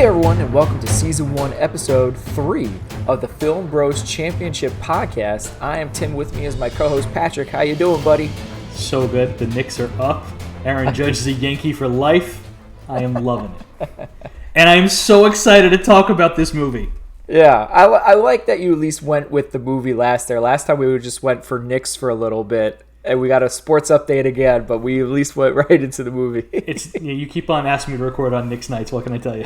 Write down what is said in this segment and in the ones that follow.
Hey everyone, and welcome to Season 1, Episode 3 of the Film Bros Championship Podcast. I am Tim, with me is my co-host Patrick. How you doing, buddy? So good. The Knicks are up. Aaron Judge is a Yankee for life. I am loving it. And I am so excited to talk about this movie. Yeah, I like that you at least went with the movie last there. Last time we just went for Knicks for a little bit, and we got a sports update again, but we at least went right into the movie. You keep on asking me to record on Knicks nights. What can I tell you?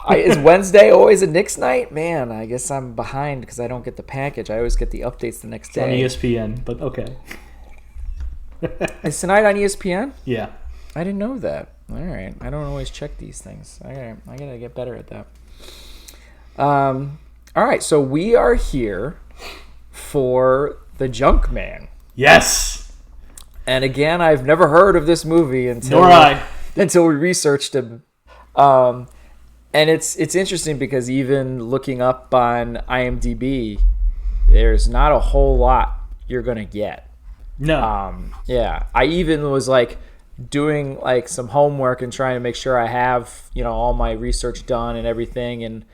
Is Wednesday always a Knicks night? Man, I guess I'm behind because I don't get the package. I always get the updates the next day. It's on ESPN, but okay. Is tonight on ESPN? Yeah. I didn't know that. All right. I don't always check these things. I gotta get better at that. All right. So we are here for the Junkman. Yes. And again, I've never heard of this movie until we researched him. And it's interesting because even looking up on IMDb, there's not a whole lot you're gonna get. No. Yeah. I even was like doing like some homework and trying to make sure I have, all my research done and everything, and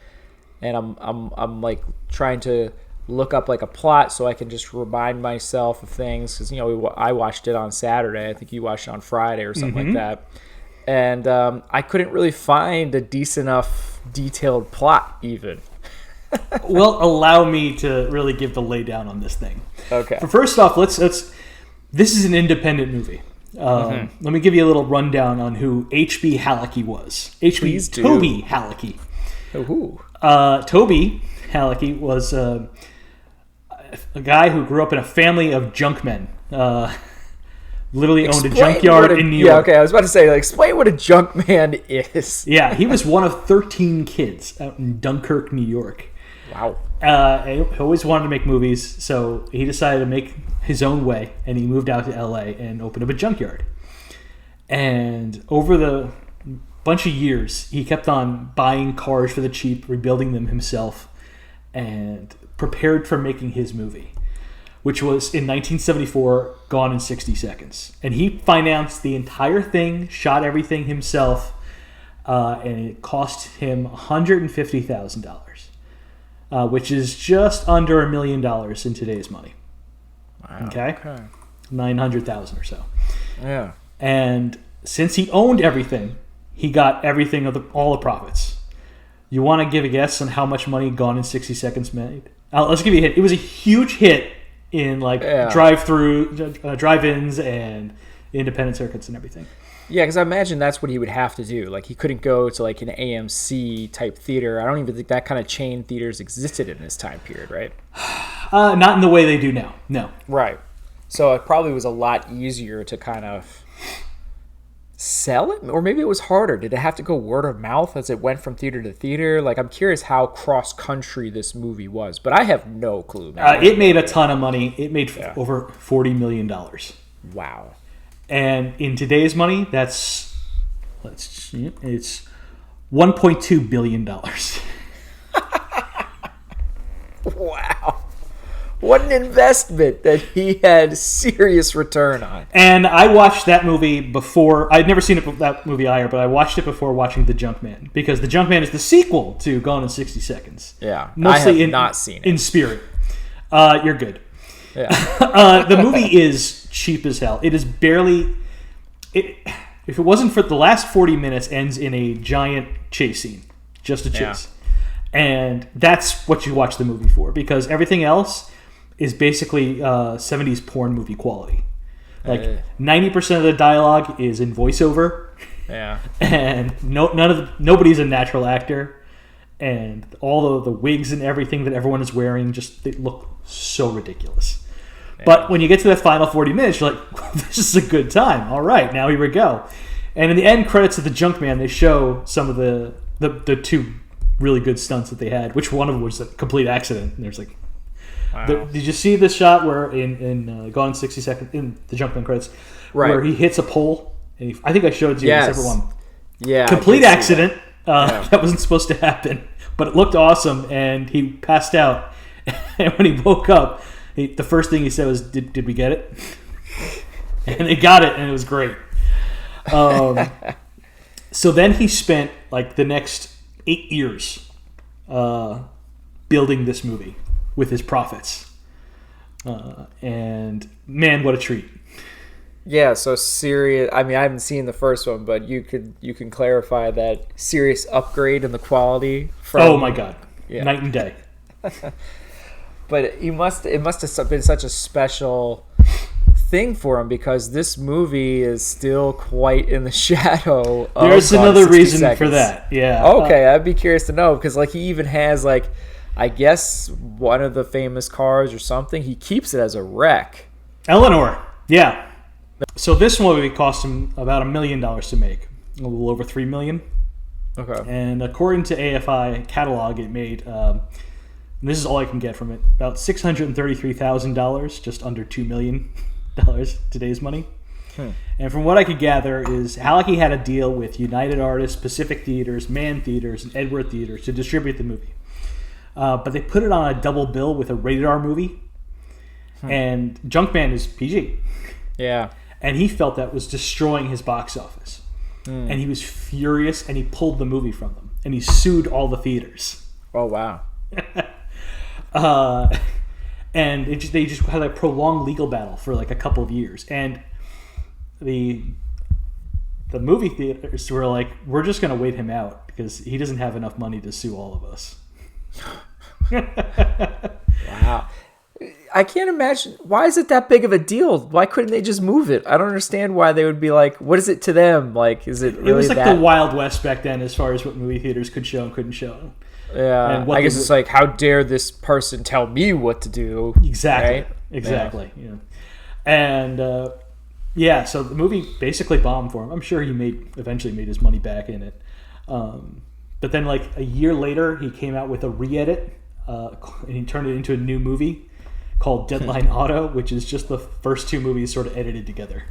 I'm like trying to look up like a plot so I can just remind myself of things, because I watched it on Saturday. I think you watched it on Friday or something like that. And I couldn't really find a decent enough detailed plot even. Well, allow me to really give the laydown on this thing. Okay. But first off, let's. This is an independent movie. Let me give you a little rundown on who H.B. Halicki was. Toby Halicki. Ooh. Toby Halicki was a guy who grew up in a family of junkmen. Literally owned a junkyard in New York. Yeah, okay, I was about to say, explain what a junkman is. Yeah, he was one of 13 kids out in Dunkirk, New York. Wow. He always wanted to make movies, so he decided to make his own way, and he moved out to LA and opened up a junkyard. And over the bunch of years, he kept on buying cars for the cheap, rebuilding them himself, and prepared for making his movie, which was in 1974, Gone in 60 Seconds. And he financed the entire thing, shot everything himself, and it cost him $150,000, which is just under $1 million in today's money. Wow. Okay? 900,000 or so. Yeah. And since he owned everything, he got everything all the profits. You want to give a guess on how much money Gone in 60 Seconds made? Let's give you a hint. It was a huge hit in drive-ins and independent circuits and everything. Yeah, because I imagine that's what he would have to do. Like, he couldn't go to like an AMC type theater. I don't even think that kind of chain theaters existed in this time period, right? Not in the way they do now. No. Right. So it probably was a lot easier to kind of sell it, or maybe it was harder. Did it have to go word of mouth as it went from theater to theater? Like, I'm curious how cross country this movie was, but I have no clue. It made a ton of money. It made over $40 million. Wow. And in today's money, it's $1.2 billion. Wow. What an investment that he had serious return on. And I watched that movie before. I'd never seen that movie either, but I watched it before watching The Junkman, because The Junkman is the sequel to Gone in 60 Seconds. Yeah, mostly I have not seen it. In spirit. You're good. Yeah. The movie is cheap as hell. It is barely... If it wasn't for the last 40 minutes, ends in a giant chase scene. Just a chase. Yeah. And that's what you watch the movie for, because everything else is basically 70s porn movie quality. Like 90% of the dialogue is in voiceover. Yeah. And nobody's a natural actor. And all of the wigs and everything that everyone is wearing, they look so ridiculous. Yeah. But when you get to the final 40 minutes, you're like, well, this is a good time. All right, now here we go. And in the end credits of The Junkman, they show some of the two really good stunts that they had, which one of them was a complete accident. And there's like, wow. Did you see the shot where in Gone in 60 Seconds, in the Junkman credits, right, where he hits a pole? And I think I showed you this, everyone. Yeah. Complete accident. That wasn't supposed to happen, but it looked awesome, and he passed out. And when he woke up, the first thing he said was, did we get it? And they got it, and it was great. So then he spent like the next 8 years building this movie with his profits. And man, what a treat. Yeah, so serious. I mean, I haven't seen the first one, but you can clarify that serious upgrade in the quality from. Oh my God, night and day. But it must have been such a special thing for him because this movie is still quite in the shadow of There's Gone in another 60 reason Seconds. for that. Yeah. Okay, I'd be curious to know because like he even has like I guess one of the famous cars or something. He keeps it as a wreck. Eleanor. Yeah. So this movie cost him about $1 million to make, a little over $3 million. Okay. And according to AFI catalog, it made, and this is all I can get from it, about $633,000, just under $2 million today's money. And from what I could gather is Halicki had a deal with United Artists, Pacific Theaters, Mann Theaters, and Edward Theaters to distribute the movie. But they put it on a double bill with a rated R movie, and Junkman is PG. Yeah. And he felt that was destroying his box office. And he was furious, and he pulled the movie from them. And he sued all the theaters. Oh, wow. And they just had a prolonged legal battle for like a couple of years. And the movie theaters were like, we're just going to wait him out because he doesn't have enough money to sue all of us. Wow. I can't imagine. Why is it that big of a deal? Why couldn't they just move it? I don't understand why they would be like, what is it to them? Like, is it really It was like that? the Wild West back then as far as what movie theaters could show and couldn't show. Yeah. I guess it's like, how dare this person tell me what to do? Exactly. Right? Exactly. Yeah. And so the movie basically bombed for him. I'm sure he eventually made his money back in it. But then like a year later, he came out with a re-edit and he turned it into a new movie called Deadline Auto, which is just the first two movies sort of edited together.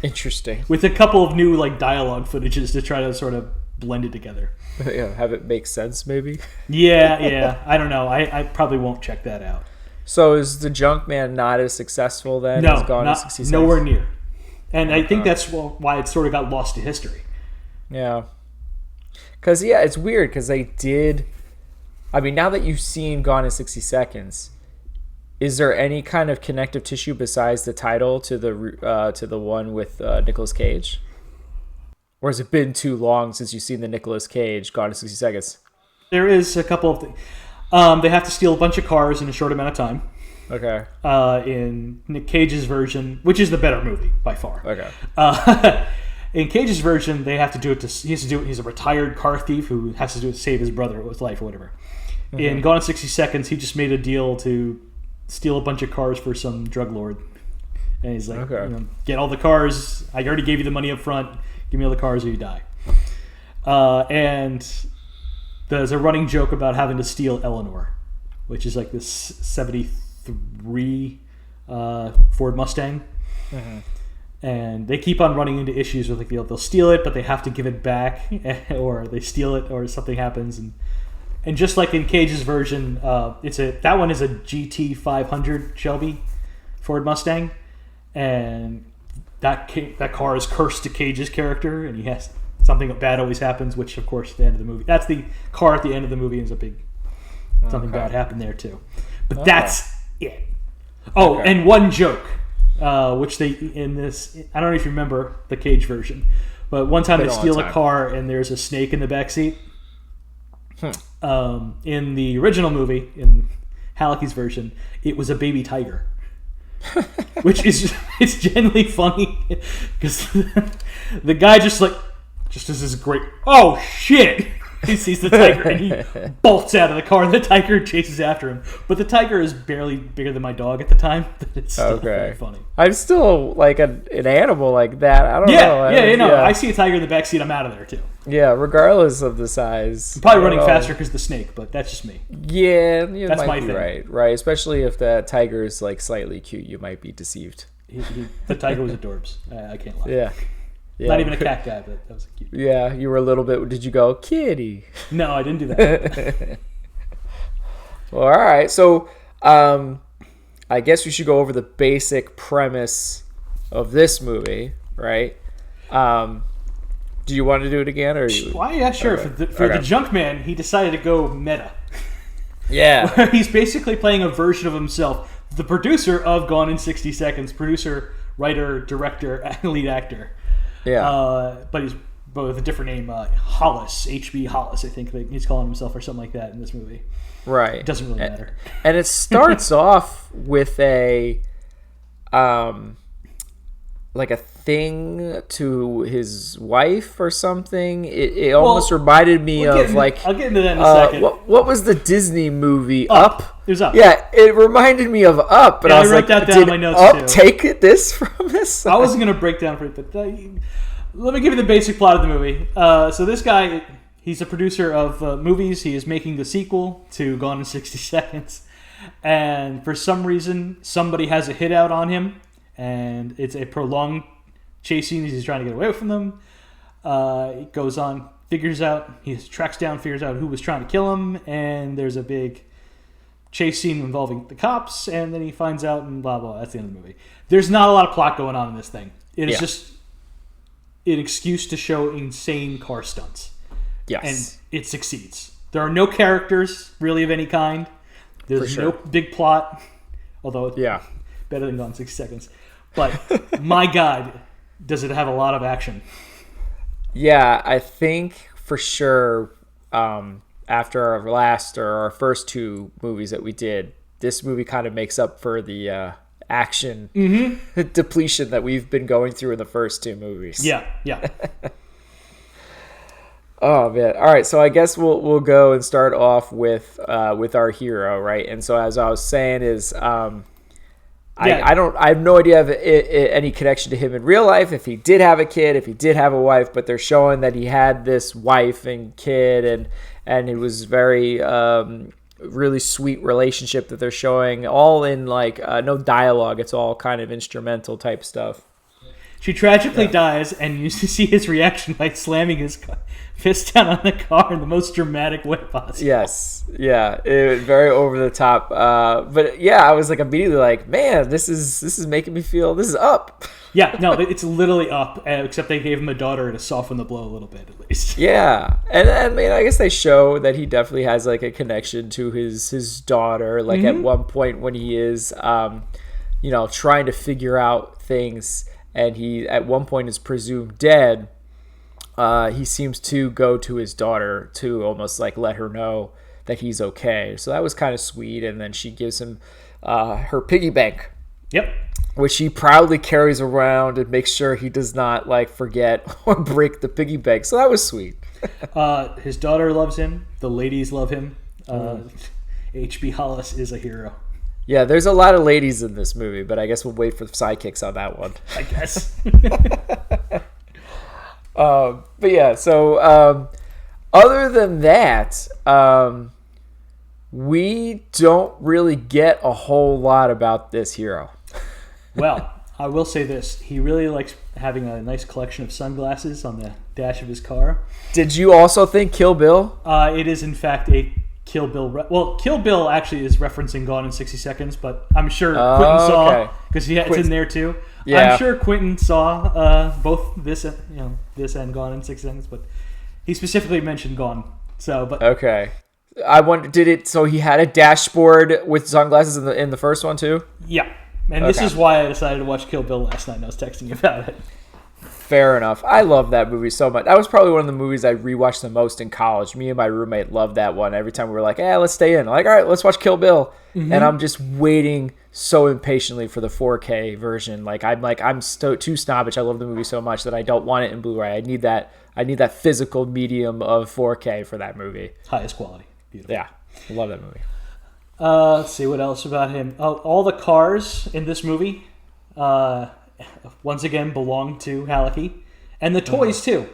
Interesting. With a couple of new like dialogue footages to try to sort of blend it together. Yeah, have it make sense maybe. Yeah. I don't know. I probably won't check that out. So is the Junkman not as successful then? No, as Gone in not, 60 Seconds? nowhere near. And I think that's why it sort of got lost to history. Yeah. Because, yeah, it's weird because they did... I mean, now that you've seen Gone in 60 Seconds, is there any kind of connective tissue besides the title to the one with Nicolas Cage? Or has it been too long since you've seen the Nicolas Cage Gone in 60 Seconds? There is a couple of things. They have to steal a bunch of cars in a short amount of time. Okay. In Nick Cage's version, which is the better movie by far. Okay. In Cage's version, they have to do it he's a retired car thief who has to do it to save his brother with life or whatever. Mm-hmm. In Gone in 60 Seconds, he just made a deal to steal a bunch of cars for some drug lord. And he's like, get all the cars. I already gave you the money up front. Give me all the cars or you die. And there's a running joke about having to steal Eleanor, which is like this 73 Ford Mustang. Mm-hmm. And they keep on running into issues with like they'll steal it, but they have to give it back, or they steal it, or something happens. And just like in Cage's version, that one is a GT 500 Shelby Ford Mustang, and that car is cursed to Cage's character, and he has something bad always happens, which of course at the end of the movie, that's the car at the end of the movie is a big something bad happened there too. But that's it. Oh, and one joke. Which they in this, I don't know if you remember the Cage version, but one time they steal a car and there's a snake in the backseat. In the original movie, in Halicki's version, it was a baby tiger, which is it's genuinely funny because the guy just does this great shit. He sees the tiger and he bolts out of the car. The tiger chases after him, but the tiger is barely bigger than my dog at the time. It's still very funny. I'm still like an animal like that. I don't know. I see a tiger in the backseat. I'm out of there too. Yeah, regardless of the size. I'm probably running faster because the snake, but that's just me. Yeah, you that's might my be thing. Right. Especially if that tiger is like slightly cute, you might be deceived. The tiger was adorbs. I can't lie. Yeah. Not even a cat guy, but that was cute. Yeah, you were a little bit. Did you go kitty? No, I didn't do that. Well, all right. So, I guess we should go over the basic premise of this movie, right? Do you want to do it again, or you? Why? Yeah, sure. Okay. For the Junkman, he decided to go meta. Yeah. Where he's basically playing a version of himself, the producer of Gone in 60 Seconds, producer, writer, director, and lead actor. Yeah. But he's with a different name, Hollis, H.B. Hollis, I think he's calling himself, or something like that in this movie. Right. It doesn't really matter. And it starts off with a like a thing to his wife or something. It almost reminded me of I'll get into that in a second. What was the Disney movie? Up. It was Up. Yeah, it reminded me of Up, but I was wrote that down in my notes Up too. Take this from this? I wasn't going to break down for it, but let me give you the basic plot of the movie. So this guy, he's a producer of movies. He is making the sequel to Gone in 60 Seconds. And for some reason, somebody has a hit out on him. And it's a prolonged chase scene as he's trying to get away from them. It goes on, figures out who was trying to kill him. And there's a big chase scene involving the cops. And then he finds out and blah, blah. That's the end of the movie. There's not a lot of plot going on in this thing. It is just an excuse to show insane car stunts. Yes. And it succeeds. There are no characters really of any kind. There's no big plot, although it's better than Gone in 60 Seconds. But my God, does it have a lot of action? Yeah, I think for sure after our first two movies that we did, this movie kind of makes up for the action depletion that we've been going through in the first two movies. Yeah. Oh man! All right, so I guess we'll go and start off with our hero, right? And so as I was saying is, I have no idea of any connection to him in real life. If he did have a kid, if he did have a wife, but they're showing that he had this wife and kid, and it was very really sweet relationship that they're showing, all in like no dialogue. It's all kind of instrumental type stuff. She tragically dies, and you see his reaction by slamming his fist down on the car in the most dramatic way possible. Yes, yeah, it was very over the top. But yeah, I was like immediately like, man, this is making me feel this is Up. Yeah, no, it's literally Up, except they gave him a daughter to soften the blow a little bit at least. Yeah, and I mean, I guess they show that he definitely has like a connection to his daughter. Like at one point when he is, trying to figure out things. And he, at one point, is presumed dead. He seems to go to his daughter to almost like let her know that he's okay. So that was kind of sweet. And then she gives him her piggy bank. Yep. Which he proudly carries around and makes sure he does not like forget or break the piggy bank. So that was sweet. His daughter loves him. The ladies love him. H.B. Hollis is a hero. Yeah, there's a lot of ladies in this movie, but I guess we'll wait for the sidekicks on that one. I guess. But yeah, so other than that, we don't really get a whole lot about this hero. Well, I will say this. He really likes having a nice collection of sunglasses on the dash of his car. Did you also think Kill Bill? It is, in fact, a Kill Bill. Kill Bill actually is referencing Gone in 60 Seconds, but I'm sure Quentin saw, because it's in there too. Yeah. I'm sure Quentin saw both this and Gone in 60 Seconds, but he specifically mentioned Gone. So, but okay, I wonder, did it? So he had a dashboard with sunglasses in the first one too. Yeah, and this is why I decided to watch Kill Bill last night. And I was texting you about it. Fair enough. I love that movie so much. That was probably one of the movies I rewatched the most in college. Me and my roommate loved that one. Every time we were like, let's stay in. Like, all right, let's watch Kill Bill. And I'm just waiting so impatiently for the 4K version. I'm too snobbish. I love the movie so much that I don't want it in Blu-ray. I need that physical medium of 4K for that movie. Highest quality. Beautiful. Yeah. I love that movie. Let's see what else about him. All the cars in this movie once again belong to Hallecky, and the toys too.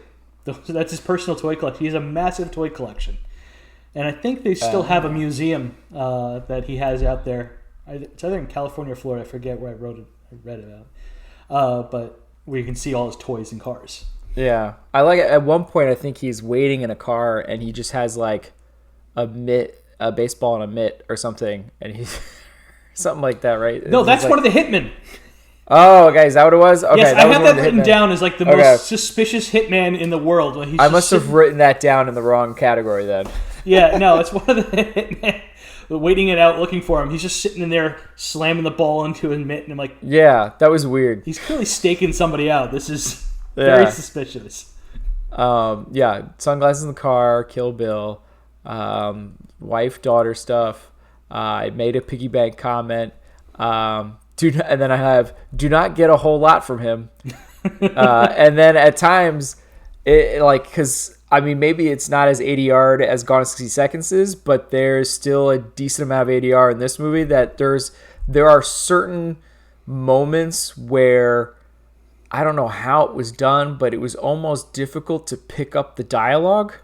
That's his personal toy collection. He has a massive toy collection, and I think they still have a museum that he has out there. It's either in California or Florida. I forget where I read it about, but where you can see all his toys and cars. Yeah, I like it. At one point, I think he's waiting in a car, and he just has like a baseball and a mitt or something, and he's something like that, right? No, that's one of the hitmen. Oh, okay, is that what it was? Okay, Yes, that I was have one of that the written hitmen. down as like the Okay. most suspicious hitman in the world. When he's I just must have sitting- written that down in the wrong category then. Yeah, no, it's one of the hitmen waiting it out, looking for him. He's just sitting in there slamming the ball into his mitt, and I'm like, Yeah, that was weird. he's clearly staking somebody out. This is very Yeah. suspicious. Yeah, sunglasses in the car, Kill Bill, wife, daughter stuff. I made a piggy bank comment. And then I have, do not get a whole lot from him. And then at times, because I mean, maybe it's not as ADR as Gone in 60 Seconds is, but there's still a decent amount of ADR in this movie. That there are certain moments where I don't know how it was done, but it was almost difficult to pick up the dialogue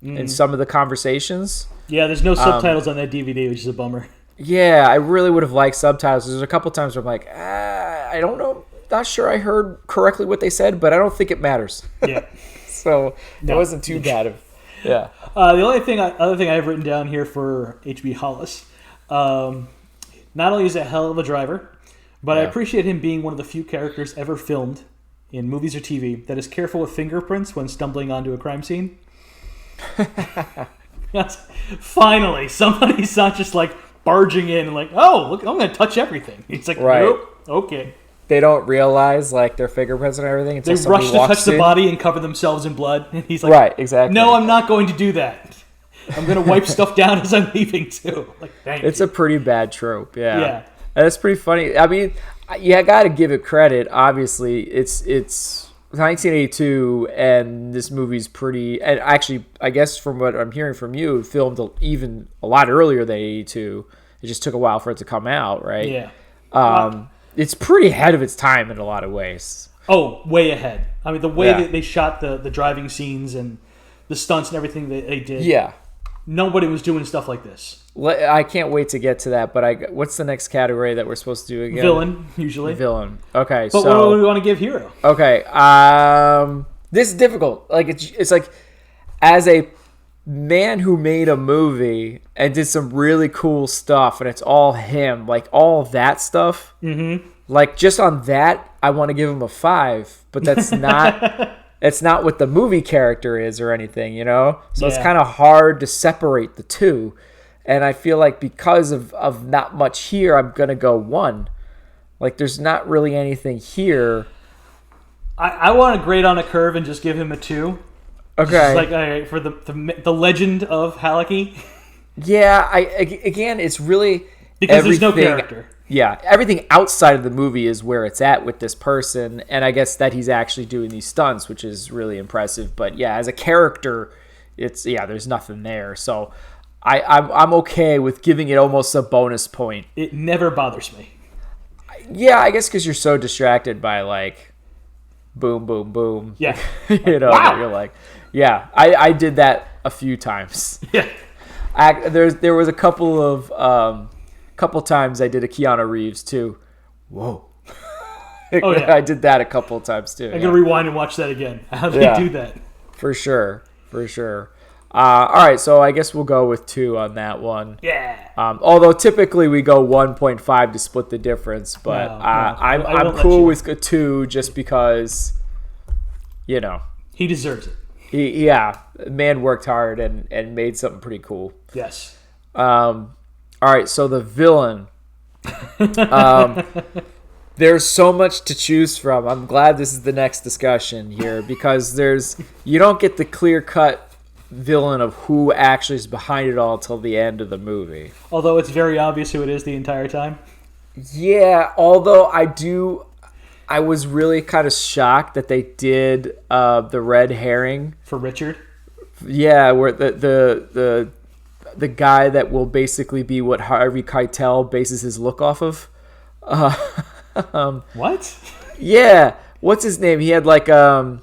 in some of the conversations. Yeah, there's no subtitles on that DVD, which is a bummer. Yeah, I really would have liked subtitles. There's a couple times where I'm like, I don't know, not sure I heard correctly what they said, but I don't think it matters. Yeah. So it wasn't too bad. Yeah. The other thing I have written down here for H.B. Hollis, not only is he a hell of a driver, but I appreciate him being one of the few characters ever filmed in movies or TV that is careful with fingerprints when stumbling onto a crime scene. Yes. Finally, somebody's not just like barging in and like, oh, look, I'm going to touch everything. He's like, Right. nope, okay. They don't realize like their fingerprints and everything They until rush somebody to walks touch the in. body and cover themselves in blood. And he's like, Right, exactly. no, I'm not going to do that. I'm going to wipe stuff down as I'm leaving too. Like, thank It's you. a pretty bad trope. Yeah. Yeah. And it's pretty funny. I mean, I got to give it credit. Obviously, it's 1982, and this movie's pretty. And actually, I guess from what I'm hearing from you, filmed even a lot earlier than 82. It just took a while for it to come out, right? Yeah. It's pretty ahead of its time in a lot of ways. Oh, way ahead. I mean, the way Yeah. that they shot the driving scenes and the stunts and everything that they did. Yeah. Nobody was doing stuff like this. I can't wait to get to that. But what's the next category that we're supposed to do again? Villain, usually. Villain. Okay. But so what do we want to give hero? Okay. This is difficult. Like it's like as a man who made a movie and did some really cool stuff, and it's all him, like all of that stuff. Mm-hmm. Like just on that, I want to give him a 5, but that's not. It's not what the movie character is or anything, you know. So it's Yeah. kind of hard to separate the two, and I feel like because of not much here, I'm gonna go 1. Like there's not really anything here. I want to grade on a curve and just give him a 2. Okay. Just like, all right, for the legend of Hallecky. Yeah, again, it's really Because there's no everything- character. Yeah, everything outside of the movie is where it's at with this person, and I guess that he's actually doing these stunts, which is really impressive. But yeah, as a character, there's nothing there. So I'm okay with giving it almost a bonus point. It never bothers me. Yeah, I guess because you're so distracted by like, boom, boom, boom. Yeah. You know, Wow. you're like, yeah, I did that a few times. Yeah. There was a couple times I did a Keanu Reeves too. Whoa. Oh, yeah. I did that a couple of times too. I'm going to rewind and watch that again. How do Yeah. they do that? For sure. All right, so I guess we'll go with 2 on that one. Yeah. Although typically we go 1.5 to split the difference, but No, no. I'm I won't let cool you. with a 2 just because, you know, He deserves it. man worked hard and made something pretty cool. Yes. All right, so the villain. There's so much to choose from. I'm glad this is the next discussion here because you don't get the clear-cut villain of who actually is behind it all till the end of the movie. Although it's very obvious who it is the entire time. Yeah, although I was really kind of shocked that they did the red herring. For Richard. Yeah, where the guy that will basically be what Harvey Keitel bases his look off of. What? Yeah, what's his name? He had like I'm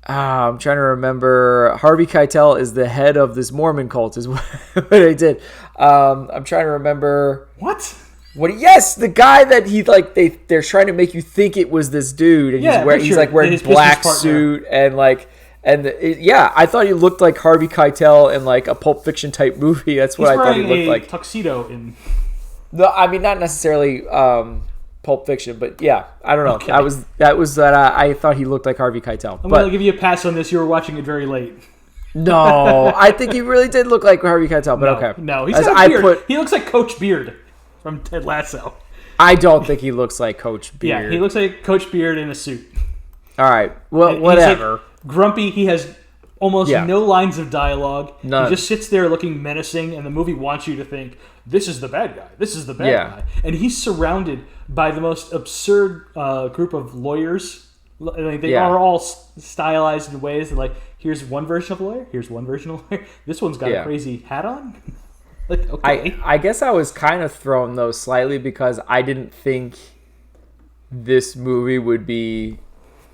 trying to remember. Harvey Keitel is the head of this Mormon cult. Is what I did. I'm trying to remember. What? Yes, the guy that he like they're trying to make you think it was this dude, and Yeah, he's like wearing his black business partner. suit and like. I thought he looked like Harvey Keitel in like a Pulp Fiction type movie. That's what He's I thought he wearing looked a like. tuxedo in. No, I mean not necessarily Pulp Fiction. But yeah, I don't know. Okay. That was that I thought he looked like Harvey Keitel. I'm going to give you a pass on this. You were watching it very late. No, I think he really did look like Harvey Keitel, but okay. No, he's got a beard. He looks like Coach Beard from Ted Lasso. I don't think he looks like Coach Beard. Yeah, he looks like Coach Beard in a suit. All right, well, And whatever. He's like grumpy. He has almost no lines of dialogue. None. He just sits there looking menacing, and the movie wants you to think, this is the bad guy. This is the bad guy. And he's surrounded by the most absurd group of lawyers. Like, they are all stylized in ways that, like, here's one version of a lawyer. Here's one version of a lawyer. This one's got a crazy hat on. Like, okay. I guess I was kind of thrown, though, slightly because I didn't think this movie would be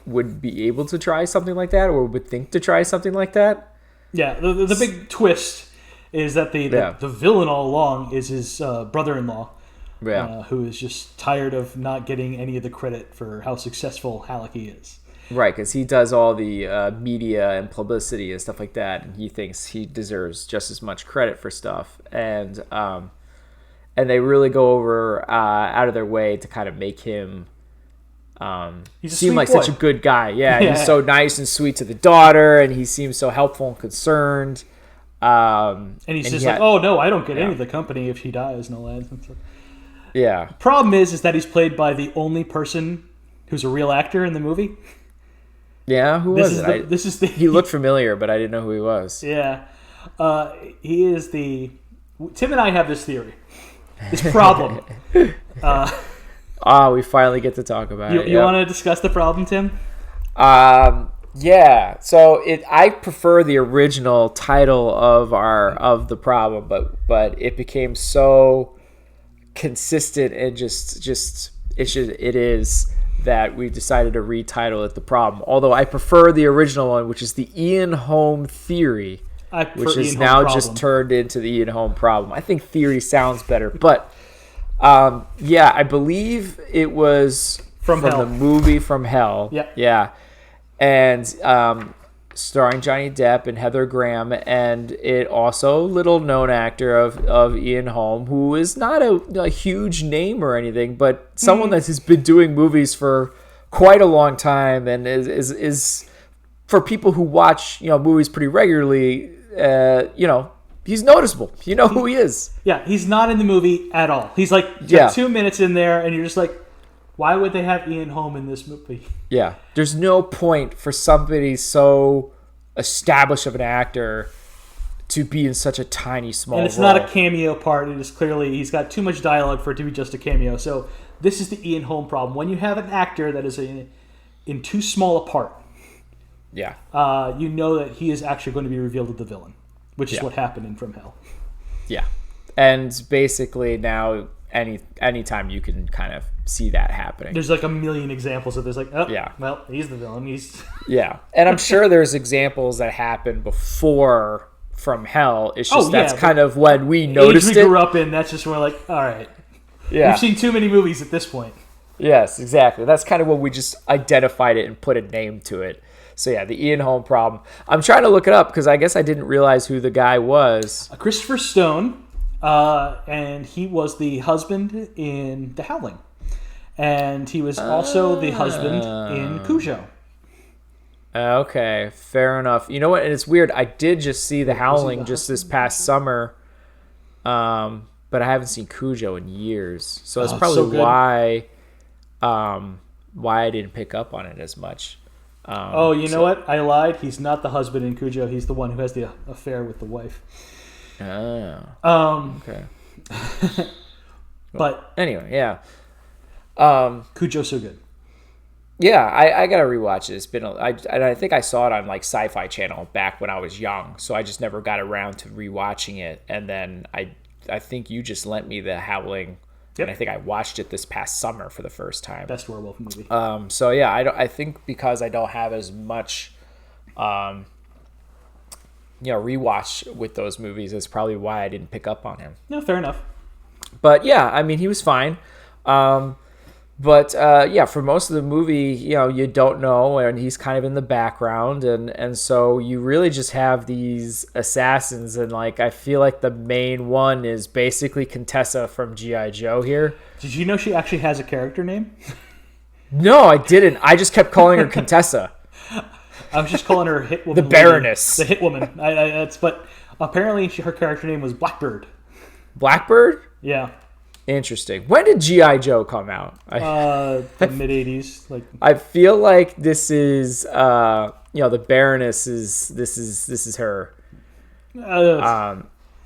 able to try something like that, or would think to try something like that. Yeah, the big twist is that the villain all along is his brother-in-law, who is just tired of not getting any of the credit for how successful Halleck is. Right, because he does all the media and publicity and stuff like that, and he thinks he deserves just as much credit for stuff. And they really go over out of their way to kind of make him seem like such a good guy. Yeah, he's so nice and sweet to the daughter, and he seems so helpful and concerned. And he's just like, oh no, I don't get any of the company if he dies, no lads. Yeah. Problem is that he's played by the only person who's a real actor in the movie. Yeah, who was it? He looked familiar, but I didn't know who he was. Yeah. He is the... Tim and I have this theory. This problem. We finally get to talk about it. You want to discuss the problem, Tim? Yeah. So I prefer the original title of the problem, but it became so consistent and it is that we decided to retitle it The Problem. Although I prefer the original one, which is the Ian Holm Theory, which is now just turned into the Ian Holm Problem. I think theory sounds better, but I believe it was from the movie From Hell. Yeah. And starring Johnny Depp and Heather Graham, and it also little-known actor of Ian Holm, who is not a huge name or anything, but someone that has been doing movies for quite a long time, and is for people who watch movies pretty regularly, he's noticeable. You know who he is. Yeah, he's not in the movie at all. He's like 2 minutes in there, and you're just like, why would they have Ian Holm in this movie? Yeah, there's no point for somebody so established of an actor to be in such a tiny, small role. And it's not a cameo part. It is clearly, he's got too much dialogue for it to be just a cameo. So this is the Ian Holm problem. When you have an actor that is in too small a part, you know that he is actually going to be revealed as the villain, which is what happened in From Hell. Yeah. And basically now anytime you can kind of see that happening. There's like a million examples of this. Like, well, he's the villain. And I'm sure there's examples that happened before From Hell. It's just that's kind of when we noticed it. We grew up in. That's just when we're like, all right. Yeah. We've seen too many movies at this point. Yes, exactly. That's kind of when we just identified it and put a name to it. So yeah, the Ian Holm Problem. I'm trying to look it up because I guess I didn't realize who the guy was. Christopher Stone. And he was the husband in The Howling. And he was also the husband in Cujo. Okay, fair enough. You know what? And it's weird. I did just see The Howling just this past summer, but I haven't seen Cujo in years. So that's probably why I didn't pick up on it as much. You know what? I lied. He's not the husband in Cujo. He's the one who has the affair with the wife. Oh. Okay. But anyway, yeah. Cujo's so good. Yeah, I gotta rewatch it. It's been I think I saw it on like Sci-Fi Channel back when I was young, so I just never got around to rewatching it. And then I think you just lent me The Howling, and I think I watched it this past summer for the first time. Best werewolf movie. So yeah, I think because I don't have as much rewatch with those movies is probably why I didn't pick up on him. No, fair enough. But yeah, I mean, he was fine. But yeah, for most of the movie, you don't know, and he's kind of in the background, and so you really just have these assassins, and like I feel like the main one is basically Contessa from G.I. Joe here. Did you know she actually has a character name? No, I didn't. I just kept calling her Contessa. I was just calling her Hit Woman. The Baroness. The Hit Woman. But apparently her character name was Blackbird. Blackbird? Yeah. Interesting. When did G.I. Joe come out? The mid-'80s. I feel like this is, the Baroness is, this is her.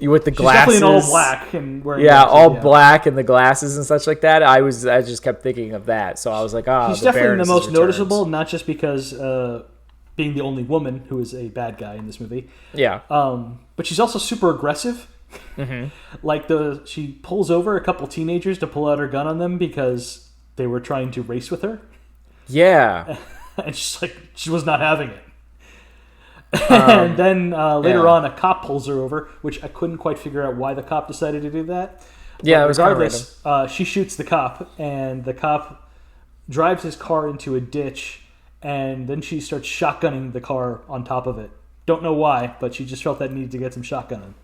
With the glasses. She's definitely in all black and wearing glasses, black and the glasses and such like that. I just kept thinking of that. So I was like, she's definitely the most noticeable, not just because being the only woman who is a bad guy in this movie. Yeah. But she's also super aggressive. Mm-hmm. Like she pulls over a couple teenagers to pull out her gun on them because they were trying to race with her. Yeah. And she was not having it. And then later on, a cop pulls her over, which I couldn't quite figure out why the cop decided to do that. Yeah, but it was regardless, she shoots the cop, and the cop drives his car into a ditch, and then she starts shotgunning the car on top of it. Don't know why, but she just felt that needed to get some shotgunning.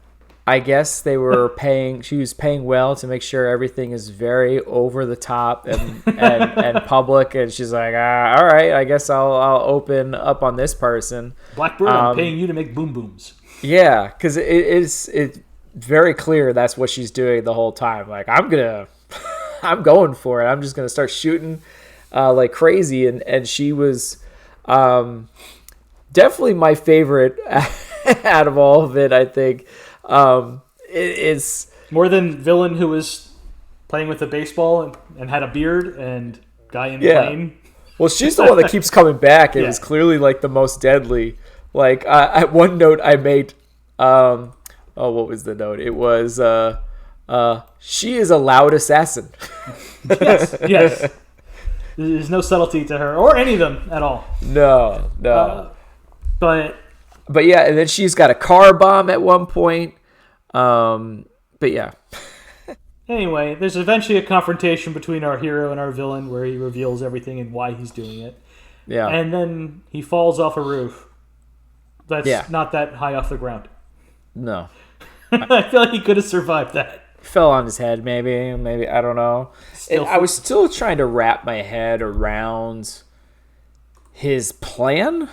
I guess they were she was paying well to make sure everything is very over the top and public, and she's like, all right, I guess I'll open up on this person. Blackbird, I'm paying you to make boom booms. Yeah, because it's very clear that's what she's doing the whole time. Like, I'm going for it. I'm just gonna start shooting like crazy, and she was definitely my favorite out of all of it, I think. It's more than villain who was playing with a baseball and had a beard and guy in plane. Well, she's the one that keeps coming back. It was clearly like the most deadly. Like at one note I made, what was the note? It was she is a loud assassin. Yes. There's no subtlety to her or any of them at all. No. But yeah, and then she's got a car bomb at one point. But yeah. Anyway, there's eventually a confrontation between our hero and our villain where he reveals everything and why he's doing it. Yeah. And then he falls off a roof. That's not that high off the ground. No. I feel like he could have survived that. Fell on his head, maybe. I don't know. I was still trying to wrap my head around his plan.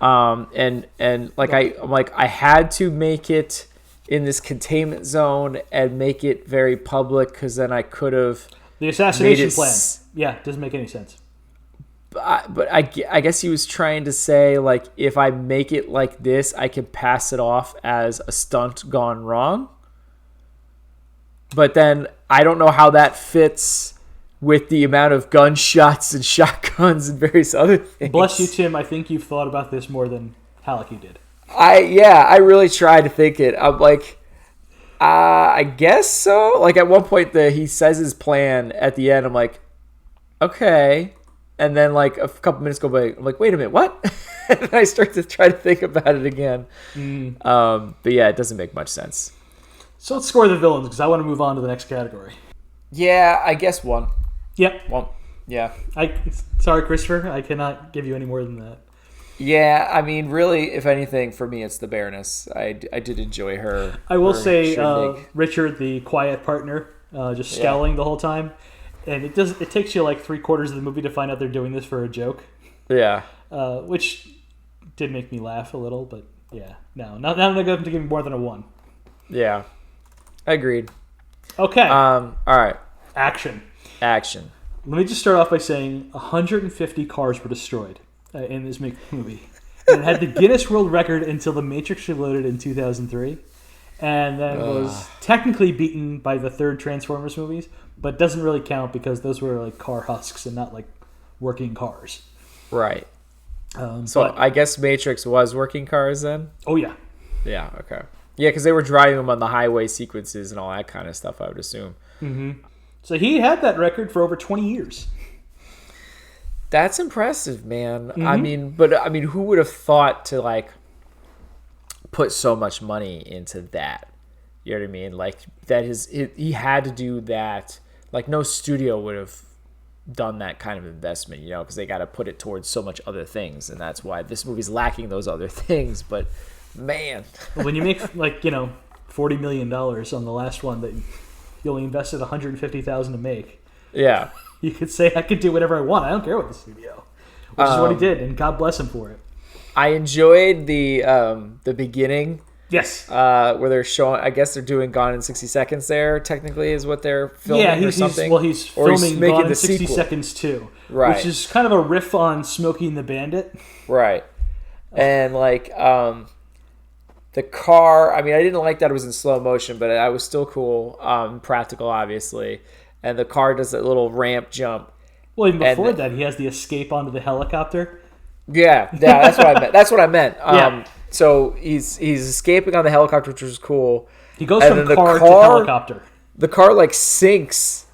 And I had to make it in this containment zone and make it very public, because then I could have the assassination plan. Yeah, doesn't make any sense. But I guess he was trying to say, like, if I make it like this, I can pass it off as a stunt gone wrong. But then I don't know how that fits with the amount of gunshots and shotguns and various other things. Bless you, Tim. I think you've thought about this more than Hallecky did. I really tried to think it. I'm like, I guess so. Like, at one point, he says his plan at the end. I'm like, okay. And then, like, a couple minutes go by. I'm like, wait a minute, what? And I start to try to think about it again. But yeah, it doesn't make much sense. So let's score the villains, because I want to move on to the next category. Yeah, I guess one. Yep. One. Yeah. Sorry, Christopher. I cannot give you any more than that. Yeah, I mean, really, if anything, for me, it's the Baroness. I did enjoy her. I will say, Richard, the quiet partner, just scowling the whole time, and it takes you like 3/4 of the movie to find out they're doing this for a joke. Yeah. Which did make me laugh a little, but yeah, no, not going to give me more than a 1. Yeah, agreed. Okay. All right. Action. Let me just start off by saying 150 cars were destroyed in this movie. And it had the Guinness World Record until The Matrix Reloaded in 2003. And then was technically beaten by the third Transformers movies, but doesn't really count because those were like car husks and not like working cars. Right. So I guess Matrix was working cars then? Oh, yeah. Yeah, okay. Yeah, because they were driving them on the highway sequences and all that kind of stuff, I would assume. Mm-hmm. So he had that record for over 20 years. That's impressive, man. Mm-hmm. I mean, who would have thought to, like, put so much money into that? You know what I mean? Like, he had to do that. Like, no studio would have done that kind of investment, because they got to put it towards so much other things, and that's why this movie's lacking those other things. But man, when you make $40 million on the last one that you only invested $150,000 to make, yeah, you could say I could do whatever I want. I don't care what the studio, which is what he did, and God bless him for it. I enjoyed the beginning. Yes. Where they're showing, I guess they're doing Gone in 60 Seconds there, technically, is what they're filming or something. He's filming Gone in 60 Seconds too. Right. Which is kind of a riff on Smokey and the Bandit. Right. And, the car, I didn't like that it was in slow motion, but I was still cool, practical, obviously. And the car does that little ramp jump. Well, even before that, he has the escape onto the helicopter. Yeah, that's what I meant. That's what I meant. Yeah. So he's escaping on the helicopter, which was cool. He goes from car to helicopter. The car sinks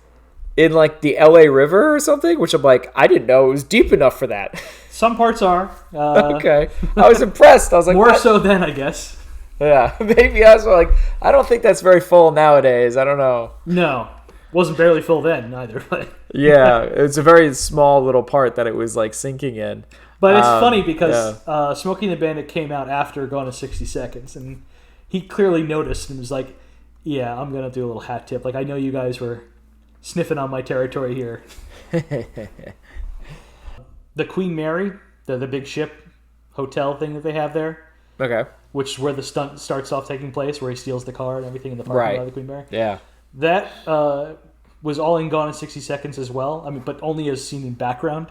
in the LA River or something, which I'm I didn't know it was deep enough for that. Some parts are. Okay, I was impressed. I was more what? So then, I guess. Yeah, maybe I was I don't think that's very full nowadays. I don't know. No, wasn't barely full then either. But yeah, it's a very small little part that it was sinking in. But it's funny because Smokey and the Bandit came out after Gone in 60 Seconds, and he clearly noticed and was like, yeah, I'm going to do a little hat tip. I know you guys were sniffing on my territory here. The Queen Mary, the big ship hotel thing that they have there. Okay. Which is where the stunt starts off taking place, where he steals the car and everything in the parking lot of the Queen Mary. Yeah. That was all in Gone in 60 Seconds as well. But only as seen in background.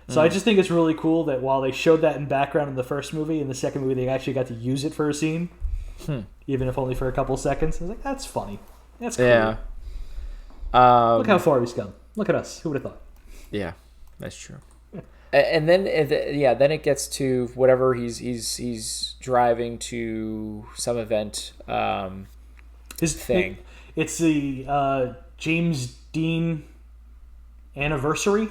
So I just think it's really cool that while they showed that in background in the first movie, in the second movie they actually got to use it for a scene, even if only for a couple seconds. I was that's funny. That's cool. Yeah. Look how far we've come. Look at us. Who would have thought? Yeah, that's true. And then, then it gets to whatever he's driving to some event. His thing. It's the James Dean anniversary.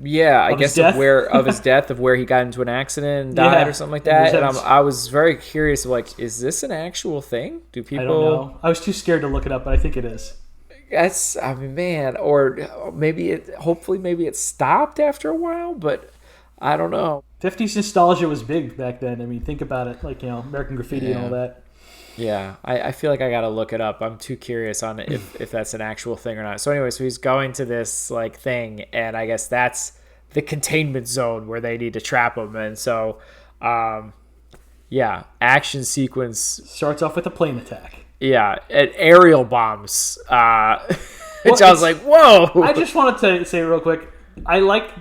Yeah, I guess of his death, of where he got into an accident and died or something like that. And I was very curious, is this an actual thing? Do people? I don't know. I was too scared to look it up, but I think it is. That's, man, or maybe hopefully it stopped after a while, but I don't know. 50s nostalgia was big back then. Think about it, American Graffiti and all that. Yeah, I feel like I gotta look it up. I'm too curious on it if that's an actual thing or not. So anyway, so he's going to this thing, and I guess that's the containment zone where they need to trap him. And so, action sequence starts off with a plane attack. Yeah, and aerial bombs. Which I was like, whoa! I just wanted to say real quick, I like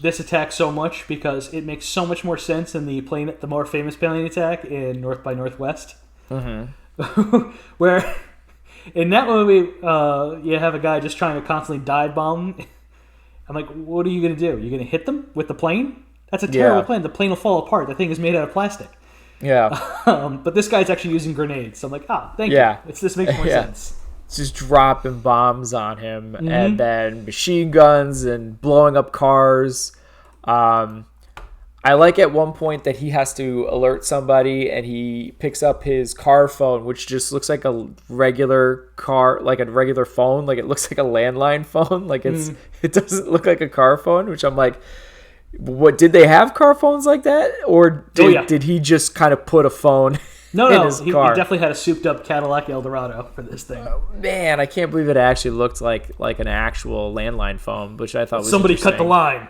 this attack so much because it makes so much more sense than the more famous plane attack in North by Northwest. Mm-hmm. Where in that movie you have a guy just trying to constantly dive bomb. I'm like, what are you going to do? You're going to hit them with the plane? That's a terrible plane. The plane will fall apart. The thing is made out of plastic. Yeah. But this guy's actually using grenades. So I'm like, thank you. This makes more sense. It's just dropping bombs on him, and then machine guns and blowing up cars. I like at one point that he has to alert somebody, and he picks up his car phone, which just looks like a regular car, like a regular phone. It looks like a landline phone. It doesn't look like a car phone, which I'm like, what, did they have car phones like that? Or did he just kind of put a phone in his car? He definitely had a souped up Cadillac Eldorado for this thing. Man, I can't believe it actually looked like an actual landline phone, which I thought was somebody cut the line.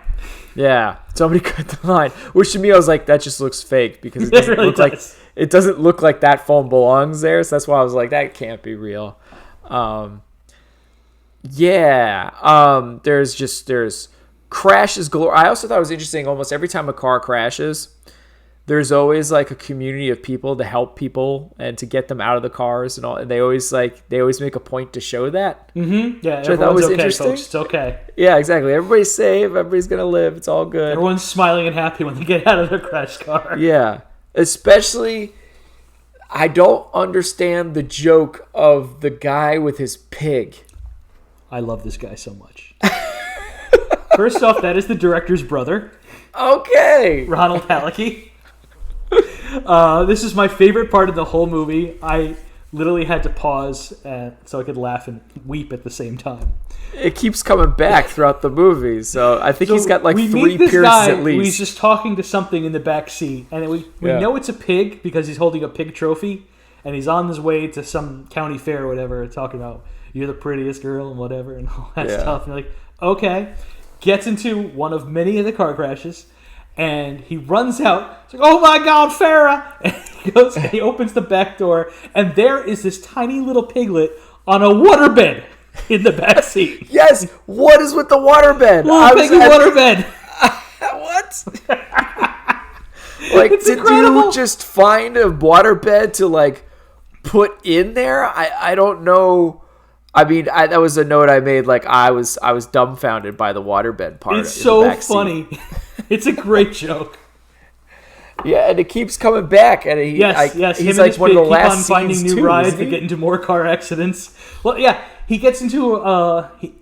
Yeah, somebody cut the line. Which to me, I was like, that just looks fake because it doesn't it doesn't look like that phone belongs there. So that's why I was like, that can't be real. There's crashes galore. I also thought it was interesting. Almost every time a car crashes, there's always a community of people to help people and to get them out of the cars and all. And they always make a point to show that. Mm-hmm. Yeah, which I thought was okay, interesting. Folks. It's okay. Yeah, exactly. Everybody's safe. Everybody's gonna live. It's all good. Everyone's smiling and happy when they get out of their crashed car. Yeah, especially. I don't understand the joke of the guy with his pig. I love this guy so much. First off, that is the director's brother. Okay. Ronald Halicki. This is my favorite part of the whole movie. literally had to pause so I could laugh and weep at the same time. It keeps coming back throughout the movie, so I think he's got like we 3 meet this appearances guy at least. He's just talking to something in the back seat, and we know it's a pig because he's holding a pig trophy, and he's on his way to some county fair or whatever, talking about you're the prettiest girl and whatever and all that stuff. And you're like, okay. Gets into one of many of the car crashes, and he runs out. It's like, oh my God, Farrah! And he goes, and he opens the back door, and there is this tiny little piglet on a waterbed in the back seat. Yes, what is with the waterbed? Little piggy waterbed. What? Like, it's did incredible. you just find a waterbed to like put in there? I don't know. I mean, that was a note I made. Like, I was dumbfounded by the waterbed part. It's so funny. It's a great joke. Yeah, and it keeps coming back, and he's like one of the last keep on finding scenes new too, rides isn't to he? get into more car accidents. Well, yeah, he gets into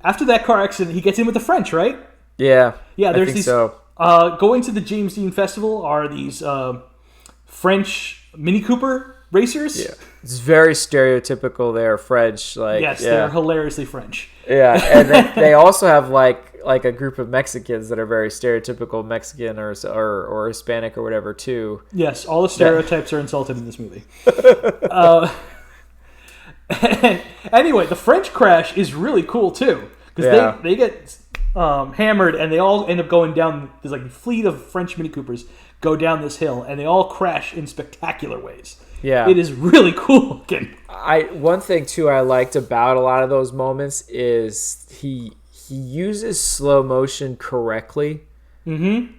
after that car accident, he gets in with the French, right? Yeah, Yeah. There's I think these. so. Going to the James Dean Festival are these French Mini Cooper racers. Yeah, it's very stereotypical. They're French, like They're hilariously French. Yeah, and then they also have like a group of Mexicans that are very stereotypical Mexican or Hispanic or whatever too. Yes, all the stereotypes are insulted in this movie. Anyway, the French crash is really cool too because they get hammered and they all end up going down. There's like a fleet of French Mini Coopers go down this hill and they all crash in spectacular ways. Yeah, it is really cool looking. One thing too I liked about a lot of those moments is he uses slow motion correctly. Mm-hmm.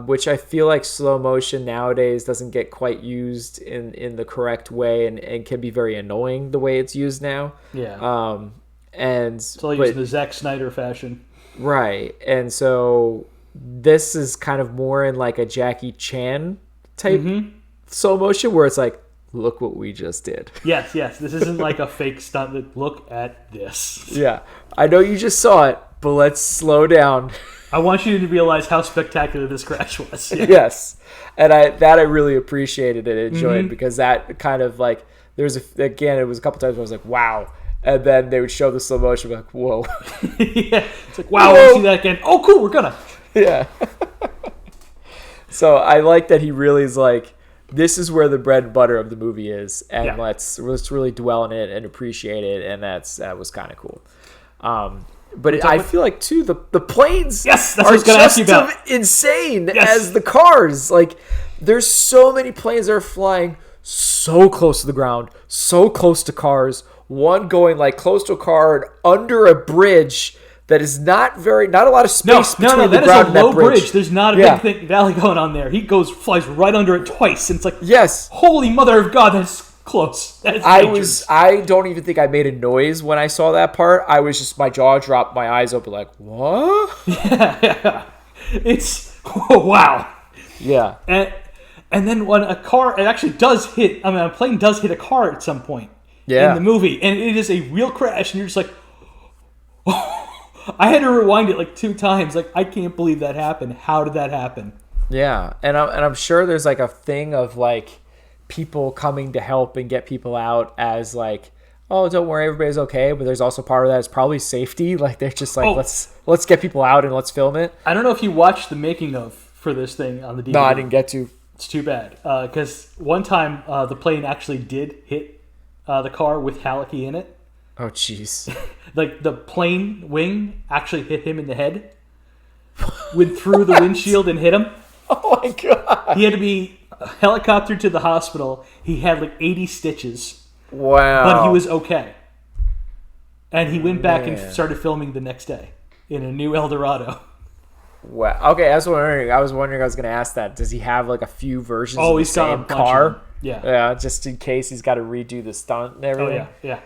Which I feel like slow motion nowadays doesn't get quite used in the correct way and can be very annoying the way it's used now. Yeah. And so they use the Zack Snyder fashion. Right. And so this is kind of more in like a Jackie Chan type slow motion where it's like, look what we just did. Yes. This isn't like a fake stunt. Look at this. Yeah. I know you just saw it, but let's slow down. I want you to realize how spectacular this crash was. Yeah. Yes. And I really appreciated it and enjoyed because that kind of like, it was a couple times where I was like, wow. And then they would show the slow motion, like, whoa. Yeah. It's like, wow, we'll see that again. Oh, cool, we're gonna. Yeah. So I like that he really is like, this is where the bread and butter of the movie is, and let's really dwell in it and appreciate it, and that was kind of cool. But I feel like too the planes are just insane as the cars. Like, there's so many planes that are flying so close to the ground, so close to cars. One going like close to a car and under a bridge that is not a lot of space between the ground and that bridge. There's not a big valley going on there. He flies right under it twice, and it's like, yes, holy mother of God, that's close. I don't even think I made a noise when I saw that part. I was just, my jaw dropped, my eyes open, like, what? Yeah. It's wow. Yeah. And then when a plane does hit a car at some point in the movie, and it is a real crash, and you're just like, oh. I had to rewind it like 2 times. Like, I can't believe that happened. How did that happen? Yeah, and I'm sure there's like a thing of like people coming to help and get people out as like, oh, don't worry, everybody's okay. But there's also part of that is probably safety. Like, they're just like, let's get people out and let's film it. I don't know if you watched the making of for this thing on the DVD. No, I didn't get to. It's too bad because one time the plane actually did hit the car with Hallecky in it. Oh, jeez. Like, the plane wing actually hit him in the head. Went through the windshield and hit him. Oh, my God. He had to be helicoptered to the hospital. He had like 80 stitches. Wow. But he was okay. And he went back and started filming the next day in a new El Dorado. Wow. Okay, I was wondering I was going to ask that. Does he have like a few versions of the same car? Yeah. Yeah, just in case he's got to redo the stunt and everything. Oh, yeah.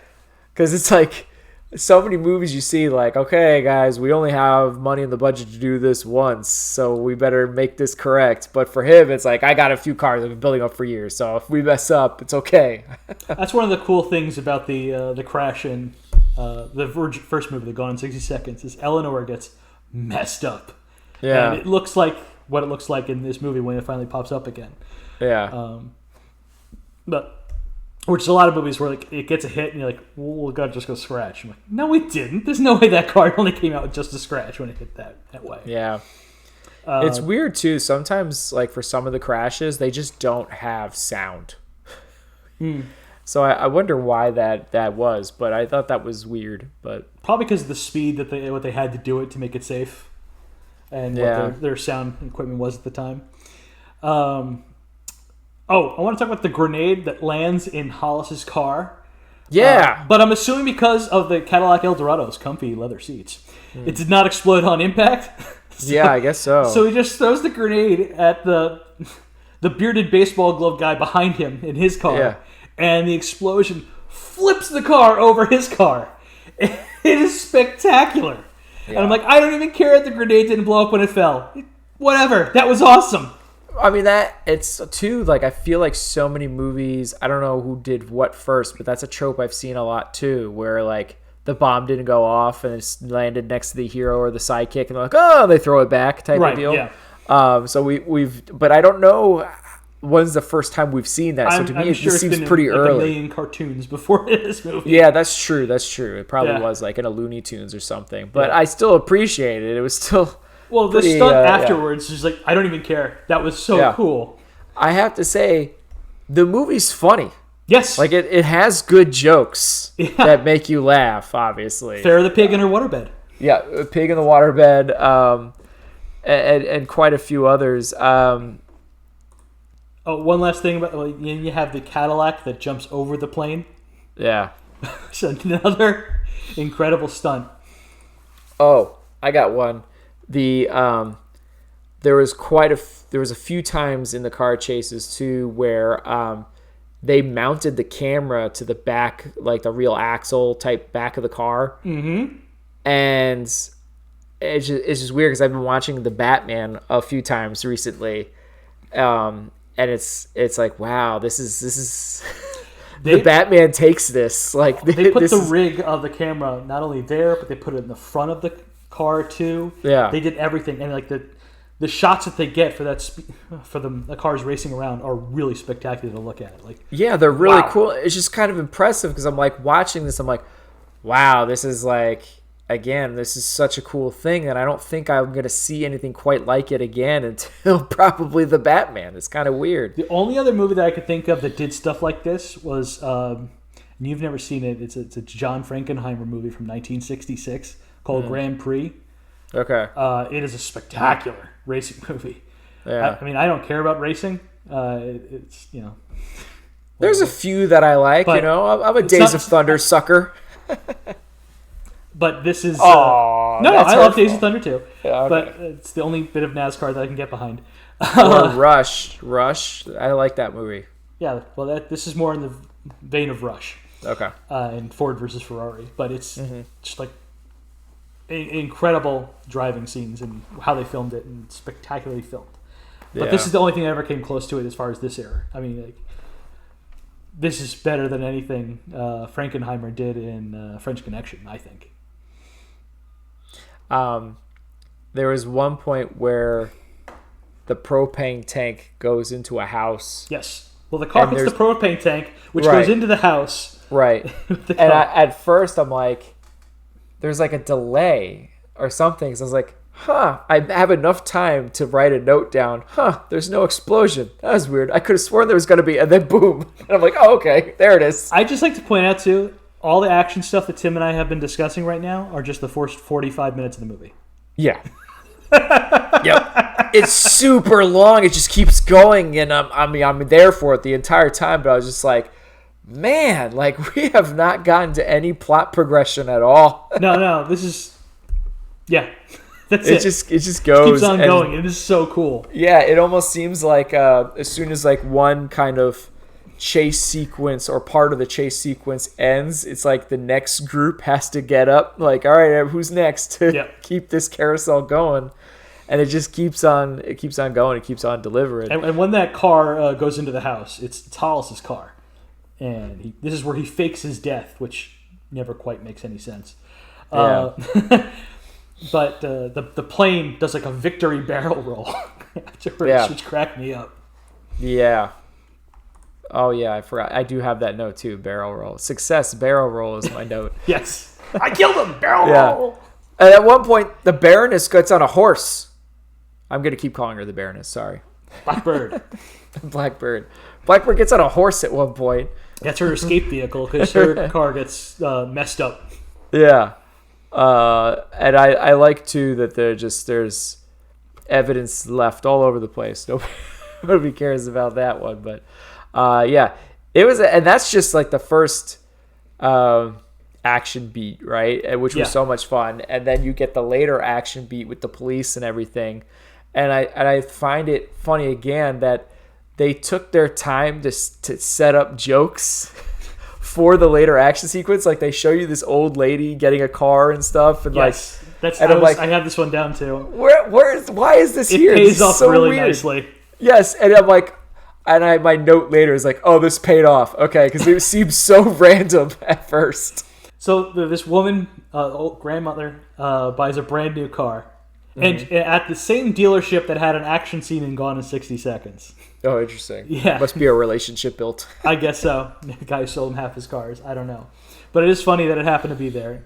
Because it's like so many movies you see like, okay, guys, we only have money in the budget to do this once, so we better make this correct. But for him, it's like, I got a few cars I've been building up for years, so if we mess up, it's okay. That's one of the cool things about the crash in the first movie, The Gone in 60 Seconds, is Eleanor gets messed up. Yeah. And it looks like what it looks like in this movie when it finally pops up again. Yeah. But Which is a lot of movies where like it gets a hit and you're like, well, we'll just go scratch. I'm like, no, it didn't. There's no way that car only came out with just a scratch when it hit that way. Yeah. It's weird too. Sometimes, like for some of the crashes, they just don't have sound. So I wonder why that was, but I thought that was weird. But probably because of the speed that what they had to do it to make it safe, and what their sound equipment was at the time. I want to talk about the grenade that lands in Hollis's car. Yeah. But I'm assuming because of the Cadillac Eldorado's comfy leather seats, it did not explode on impact. Yeah, I guess so. So he just throws the grenade at the bearded baseball glove guy behind him in his car, and the explosion flips the car over his car. It is spectacular. Yeah. And I'm like, I don't even care if the grenade didn't blow up when it fell. Whatever. That was awesome. I mean, it's too, like, I feel like so many movies, I don't know who did what first, but that's a trope I've seen a lot too, where like the bomb didn't go off and it's landed next to the hero or the sidekick and they're like, oh, they throw it back type of deal. Yeah. So we've, but I don't know when's the first time we've seen that. So to me, it just seems pretty early. A million cartoons before this movie. Yeah, that's true. It probably was like in a Looney Tunes or something, but I still appreciate it. It was still... Well, the stunt afterwards is like, I don't even care. That was so cool. I have to say, the movie's funny. Yes. Like, it has good jokes that make you laugh, obviously. Farrah the pig in her waterbed. Yeah, a pig in the waterbed, and quite a few others. One last thing about you have the Cadillac that jumps over the plane. Yeah. It's another incredible stunt. Oh, I got one. There was a few times in the car chases too where they mounted the camera to the back, like the real axle type back of the car. Mm-hmm. And it's just weird because I've been watching the Batman a few times recently, and it's like, wow, this is the Batman takes this like they put the rig of the camera not only there, but they put it in the front of the car too. Yeah, they did everything, and like the shots that they get for that for the cars racing around are really spectacular to look at. Like, yeah, they're really cool. It's just kind of impressive because I'm like watching this. I'm like, wow, this is like, again, this is such a cool thing, and I don't think I'm gonna see anything quite like it again until probably the Batman. It's kind of weird. The only other movie that I could think of that did stuff like this was, and you've never seen it. It's a John Frankenheimer movie from 1966. Called Grand Prix. Okay. It is a spectacular racing movie. Yeah. I mean, I don't care about racing. It's, There's a few that I like, I'm a Days of Thunder sucker. But this is... I love Days of Thunder too. Yeah, okay. But it's the only bit of NASCAR that I can get behind. Or Rush. I like that movie. Yeah, well, this is more in the vein of Rush. Okay. And Ford versus Ferrari. But it's just like incredible driving scenes and how they filmed it, and spectacularly filmed. But this is the only thing that ever came close to it as far as this era. I mean, like, this is better than anything Frankenheimer did in French Connection, I think. There was one point where the propane tank goes into a house. Yes. Well, the car hits the propane tank, which goes into the house. Right. And at first, I'm like, there's like a delay or something. So I was like, I have enough time to write a note down. There's no explosion. That was weird. I could have sworn there was going to be, and then boom. And I'm like, oh, okay, there it is. I just like to point out, too, all the action stuff that Tim and I have been discussing right now are just the first 45 minutes of the movie. Yeah. Yep. It's super long. It just keeps going, and I'm there for it the entire time, but I was just like, man, like, we have not gotten to any plot progression at all. No, this is... Yeah, that's it. It just goes. Keeps on going. It is so cool. Yeah, it almost seems like as soon as like one kind of chase sequence or part of the chase sequence ends, it's like the next group has to get up. Like, all right, who's next to keep this carousel going? And it just keeps on. It keeps on going. It keeps on delivering. And when that car goes into the house, it's Hollis's car, and this is where he fakes his death, which never quite makes any sense. Yeah. But the plane does like a victory barrel roll afterwards, which cracked me up. Yeah. Oh yeah, I forgot. I do have that note too. Barrel roll. Success. Barrel roll is my note. Yes. I killed him. Barrel roll. And at one point, the Baroness gets on a horse. I'm gonna keep calling her the Baroness. Sorry. Blackbird. Blackbird. Blackbird gets on a horse at one point. That's her escape vehicle because her car gets messed up. Yeah. And I like too that there's evidence left all over the place. Nobody cares about that one, but yeah, it was, and that's just like the first action beat, right? Which was so much fun, and then you get the later action beat with the police and everything, and I find it funny again that they took their time to set up jokes for the later action sequence. Like they show you this old lady getting a car and stuff, and I have this one down too. Why is this here? It pays this off so really weird. nicely. Yes, and I'm like, my note later is like, oh, this paid off. Okay, because it seems so random at first. So this woman, old grandmother, buys a brand new car, and at the same dealership that had an action scene in Gone in 60 Seconds. Oh, interesting. Yeah, must be a relationship built. I guess so. The guy who sold him half his cars. I don't know, but it is funny that it happened to be there,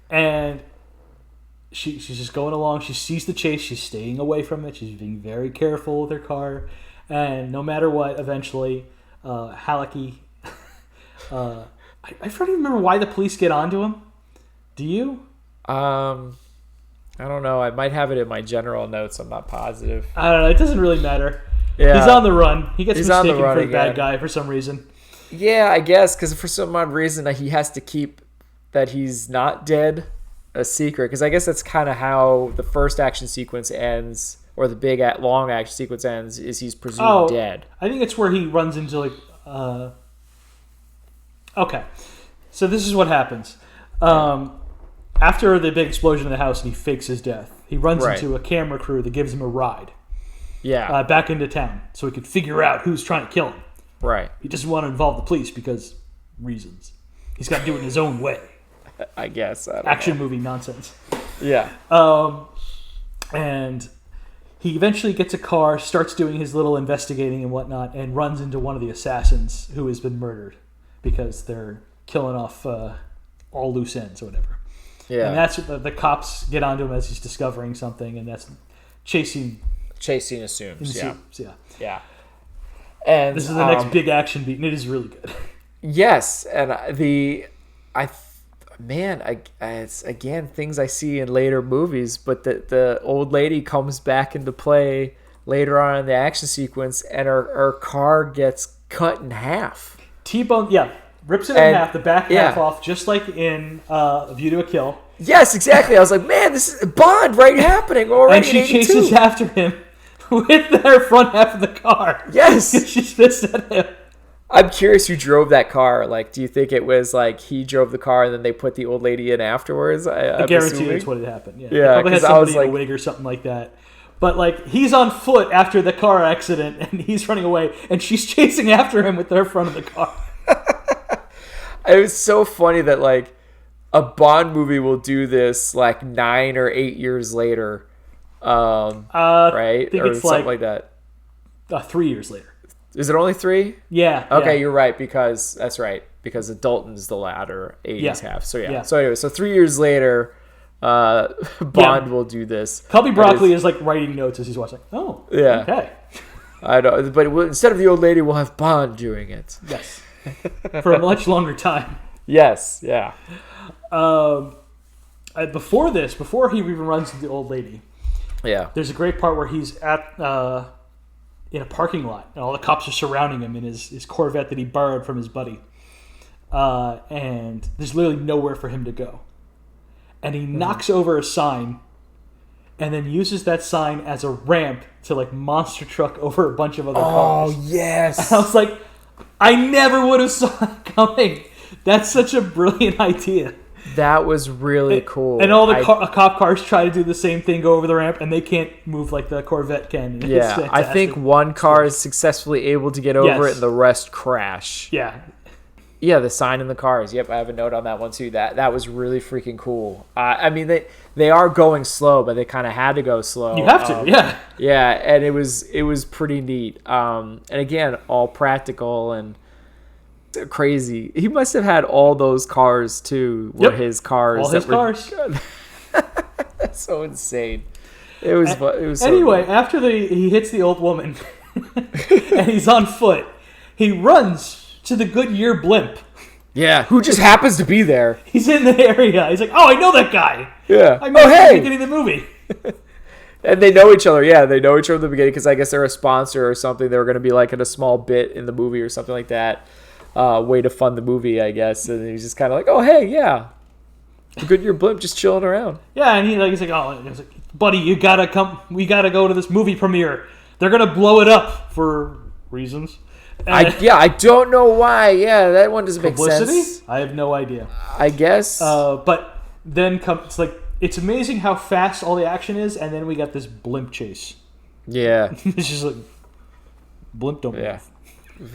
and. She's just going along. She sees the chase. She's staying away from it. She's being very careful with her car. And no matter what, eventually, Hallecky... I don't even remember why the police get onto him. Do you? I don't know. I might have it in my general notes. I'm not positive. I don't know. It doesn't really matter. Yeah. He's on the run. He gets mistaken for a again. bad guy for some reason. Yeah, I guess, because for some odd reason he has to keep that he's not dead a secret, because I guess that's kind of how the first action sequence ends, or the big long action sequence ends, is he's presumed dead. I think it's where he runs into like okay, so this is what happens after the big explosion in the house and he fakes his death. He runs into a camera crew that gives him a ride back into town so he could figure out who's trying to kill him. Right. He doesn't want to involve the police because reasons. He's got to do it in his own way. I guess. Action movie nonsense. Yeah. And he eventually gets a car, starts doing his little investigating and whatnot, and runs into one of the assassins who has been murdered because they're killing off all loose ends or whatever. Yeah. And that's what the cops get onto him as he's discovering something, and that's chasing assumes. Yeah. And this is the next big action beat, and it is really good. Yes, and it's again things I see in later movies, but the old lady comes back into play later on in the action sequence, and her car gets cut in half. T-bone, rips it in half, the back half off, just like in A View to a Kill. Yes, exactly. I was like, man, this is Bond happening already. And she chases after him with her front half of the car. Yes, she's pissed at him. I'm curious who drove that car. Like, do you think it was like he drove the car and then they put the old lady in afterwards? I guarantee that's what had happened. Yeah, probably had somebody in a wig or something like that. But like, he's on foot after the car accident and he's running away, and she's chasing after him with her front of the car. It was so funny that like a Bond movie will do this like 9 or 8 years later, right? I think or it's something like that. 3 years later. Is it only 3? Yeah. Okay, you're right, because that's right, because the Dalton's the latter 80s half. So So anyway, 3 years later, Bond will do this. Cubby Broccoli is like writing notes as he's watching. Oh, yeah. Okay. I know, but instead of the old lady, we'll have Bond doing it. Yes. For a much longer time. Yes. Yeah. Before he even runs into the old lady. Yeah. There's a great part where he's at in a parking lot, and all the cops are surrounding him in his Corvette that he borrowed from his buddy. And there's literally nowhere for him to go. And he knocks over a sign, and then uses that sign as a ramp to like monster truck over a bunch of other cars. Oh, yes. And I was like, I never would have saw it coming. That's such a brilliant idea. That was really cool. And all the cop cars try to do the same thing, go over the ramp, and they can't move like the Corvette can. Yeah, I think one car is successfully able to get over it, and the rest crash. Yeah. Yeah, the sign in the cars. Yep, I have a note on that one too. That was really freaking cool. I mean, they are going slow, but they kind of had to go slow. You have to, yeah. Yeah, and it was pretty neat. And again, all practical and crazy. He must have had all those cars too. Were his cars? All his cars. That's so insane. It was so anyway, neat. after he hits the old woman and he's on foot, he runs to the Goodyear blimp. Yeah, who just happens to be there. He's in the area. He's like, oh, I know that guy. Yeah. I met him at the beginning of the movie. And they know each other. Yeah, they know each other at the beginning because I guess they're a sponsor or something. They were going to be like in a small bit in the movie or something like that. Way to fund the movie, I guess. And he's just kind of like, oh, hey, yeah. The Goodyear blimp just chilling around. Yeah, and he's like, buddy, you gotta come. We gotta go to this movie premiere. They're going to blow it up for reasons. I don't know why. Yeah, that one doesn't make sense. I have no idea. I guess. But then it's amazing how fast all the action is, and then we got this blimp chase. Yeah. It's just like blimp don't move.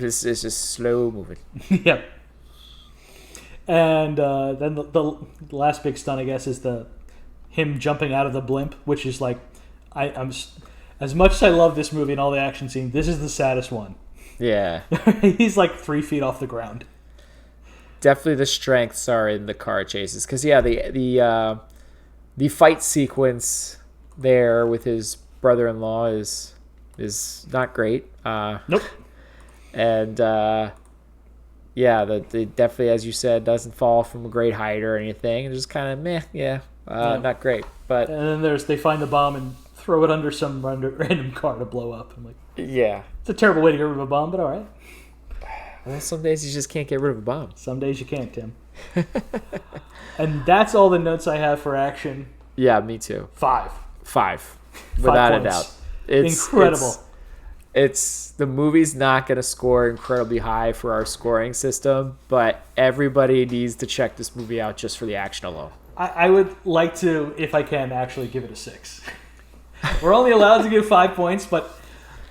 It's just slow moving. Yeah. And then the last big stunt, I guess, is him jumping out of the blimp, which is like I'm as much as I love this movie and all the action scenes, this is the saddest one. Yeah. He's like 3 feet off the ground. Definitely the strengths are in the car chases. Because, yeah, the fight sequence there with his brother-in-law is not great. Nope. And, yeah, the definitely, as you said, doesn't fall from a great height or anything. It's just kind of meh, yeah, not great. But and then they find the bomb and throw it under some random car to blow up. I'm like, yeah. It's a terrible way to get rid of a bomb, but all right. Well, some days you just can't get rid of a bomb. Some days you can't, Tim. And that's all the notes I have for action. Yeah, me too. 5. Without a doubt. It's incredible. It's the movie's not going to score incredibly high for our scoring system, but everybody needs to check this movie out just for the action alone. I would like to, if I can, actually give it a 6. We're only allowed to give 5 points, but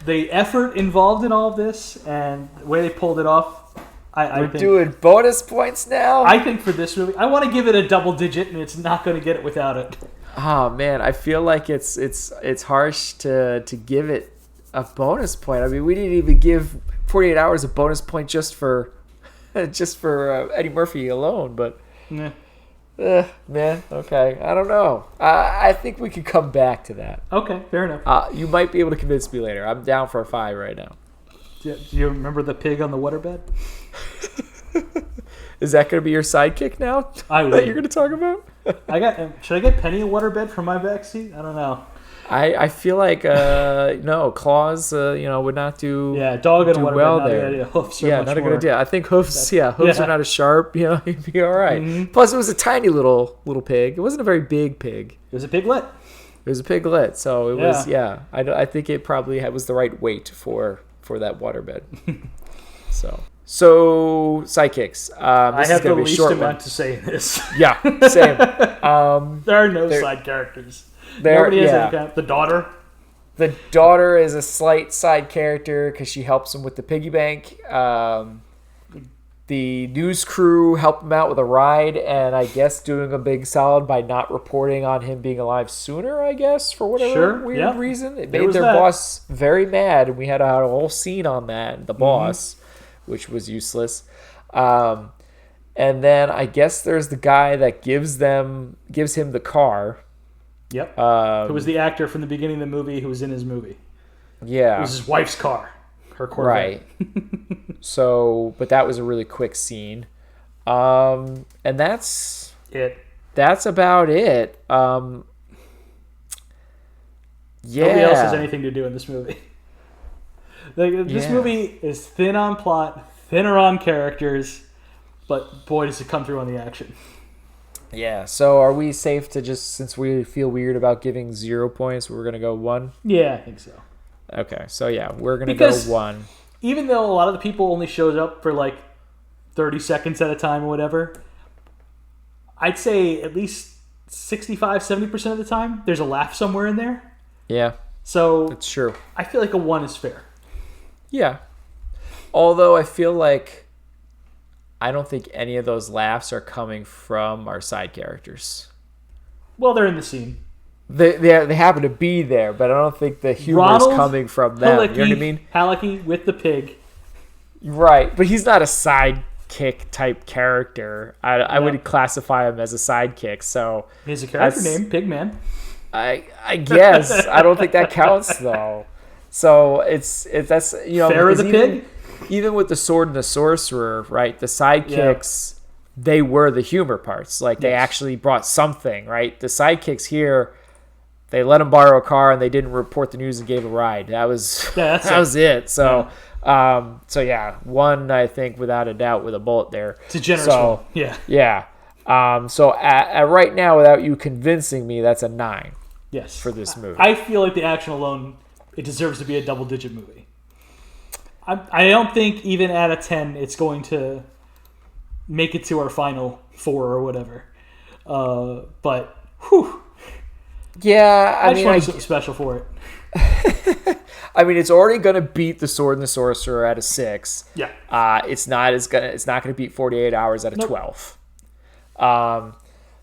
the effort involved in all of this and the way they pulled it off, We're doing bonus points now? I think for this movie, I want to give it a double digit, and it's not going to get it without it. Oh, man, I feel like it's harsh to give it a bonus point. I mean, we didn't even give 48 Hours a bonus point just for Eddie Murphy alone, but... Yeah. Man, okay. I don't know. I think we could come back to that. Okay, fair enough. You might be able to convince me later. I'm down for a 5 right now. Do you remember the pig on the waterbed? Is that going to be your sidekick now? That you're going to talk about? Should I get Penny a waterbed for my backseat? I don't know. I feel like no, claws would not do. Yeah, dog and a waterbed, well not there. a good idea. Hoofs are not a good idea. I think hoofs are not as sharp. You'd be all right. Mm-hmm. Plus, it was a tiny little pig. It wasn't a very big pig. It was a piglet. It was a piglet, so it was. Yeah, I think it probably was the right weight for that waterbed. So sidekicks. I have the least amount to say in this. Yeah, same. There are no side characters. Nobody has any kind. The daughter. The daughter is a slight side character because she helps him with the piggy bank. The news crew helped him out with a ride, and I guess doing a big solid by not reporting on him being alive sooner, I guess, for whatever weird reason. It made their boss very mad, and we had a whole scene on that, the boss, which was useless. And then I guess there's the guy that gives him the car. Yep. Who was the actor from the beginning of the movie who was in his movie. Yeah. It was his wife's car. Her Corvette. Right. But that was a really quick scene. And that's it. That's about it. Nobody else has anything to do in this movie. This movie is thin on plot, thinner on characters, but boy, does it come through on the action. Yeah, so are we safe to just, since we feel weird about giving 0 points, we're going to go 1? Yeah, I think so. Okay, so yeah, we're going to go 1. Even though a lot of the people only shows up for like 30 seconds at a time or whatever, I'd say at least 65-70% of the time, there's a laugh somewhere in there. Yeah, so that's true. I feel like a 1 is fair. Yeah. Although I feel like I don't think any of those laughs are coming from our side characters. Well, they're in the scene. They happen to be there, but I don't think the humor is coming from them. You know what I mean? Halicki with the pig. Right, but he's not a sidekick type character. I would classify him as a sidekick. So he has a character named Pigman. I guess I don't think that counts though. So it's that's Farrah the pig. Even with the sword and the sorcerer, right? The sidekicks, they were the humor parts. Like they actually brought something, right? The sidekicks here, they let him borrow a car and they didn't report the news and gave a ride. That was was it. So. One, I think, without a doubt, with a bullet there. It's a generous one. Yeah. Yeah. So at right now, without you convincing me, that's a 9. Yes. For this movie. I feel like the action alone, it deserves to be a double-digit movie. I don't think even at a 10, it's going to make it to our final 4 or whatever. But, whew. Yeah, I just wanted something special for it. I mean, it's already going to beat The Sword and the Sorcerer at a 6. Yeah. It's not going to beat 48 Hours at a 12.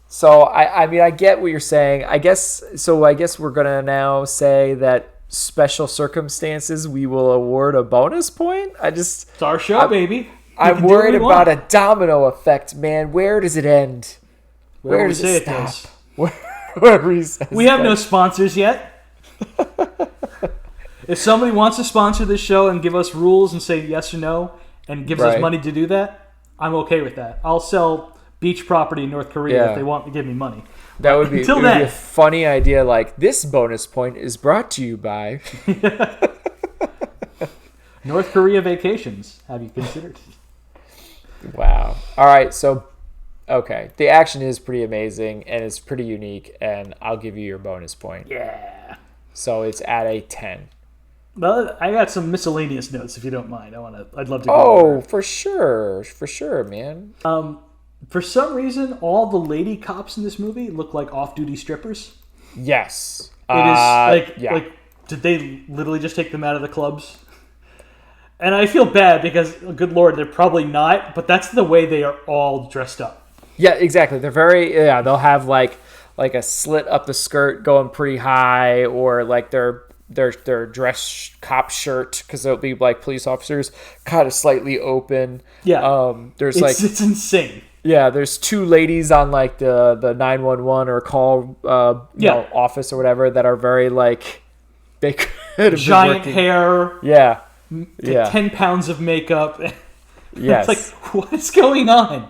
So I mean, I get what you're saying. I guess we're going to now say that special circumstances we will award a bonus point. It's our show, baby. I'm worried about a domino effect, man. Where does it end? Where does it stop? We have no sponsors yet. If somebody wants to sponsor this show and give us rules and say yes or no and gives us money to do that, I'm okay with that. I'll sell beach property in North Korea if they want to give me money. That would be, it would be a funny idea. Like, this bonus point is brought to you by North Korea vacations. Have you considered? Wow. All right. So, okay. The action is pretty amazing and it's pretty unique, and I'll give you your bonus point. Yeah. So it's at a 10. Well, I got some miscellaneous notes if you don't mind. I'd love to go over. For sure, man. For some reason, all the lady cops in this movie look like off-duty strippers. Yes. It is like did they literally just take them out of the clubs? And I feel bad because, good Lord, they're probably not, but that's the way they are all dressed up. Yeah, exactly. They're they'll have like a slit up the skirt going pretty high, or like their dress cop shirt, because they'll be like police officers kind of slightly open. Yeah. It's insane. Yeah, there's 2 ladies on like the 911 or call office or whatever that are very like they could have giant hair. Yeah. 10 pounds of makeup. Yes. It's like, what's going on?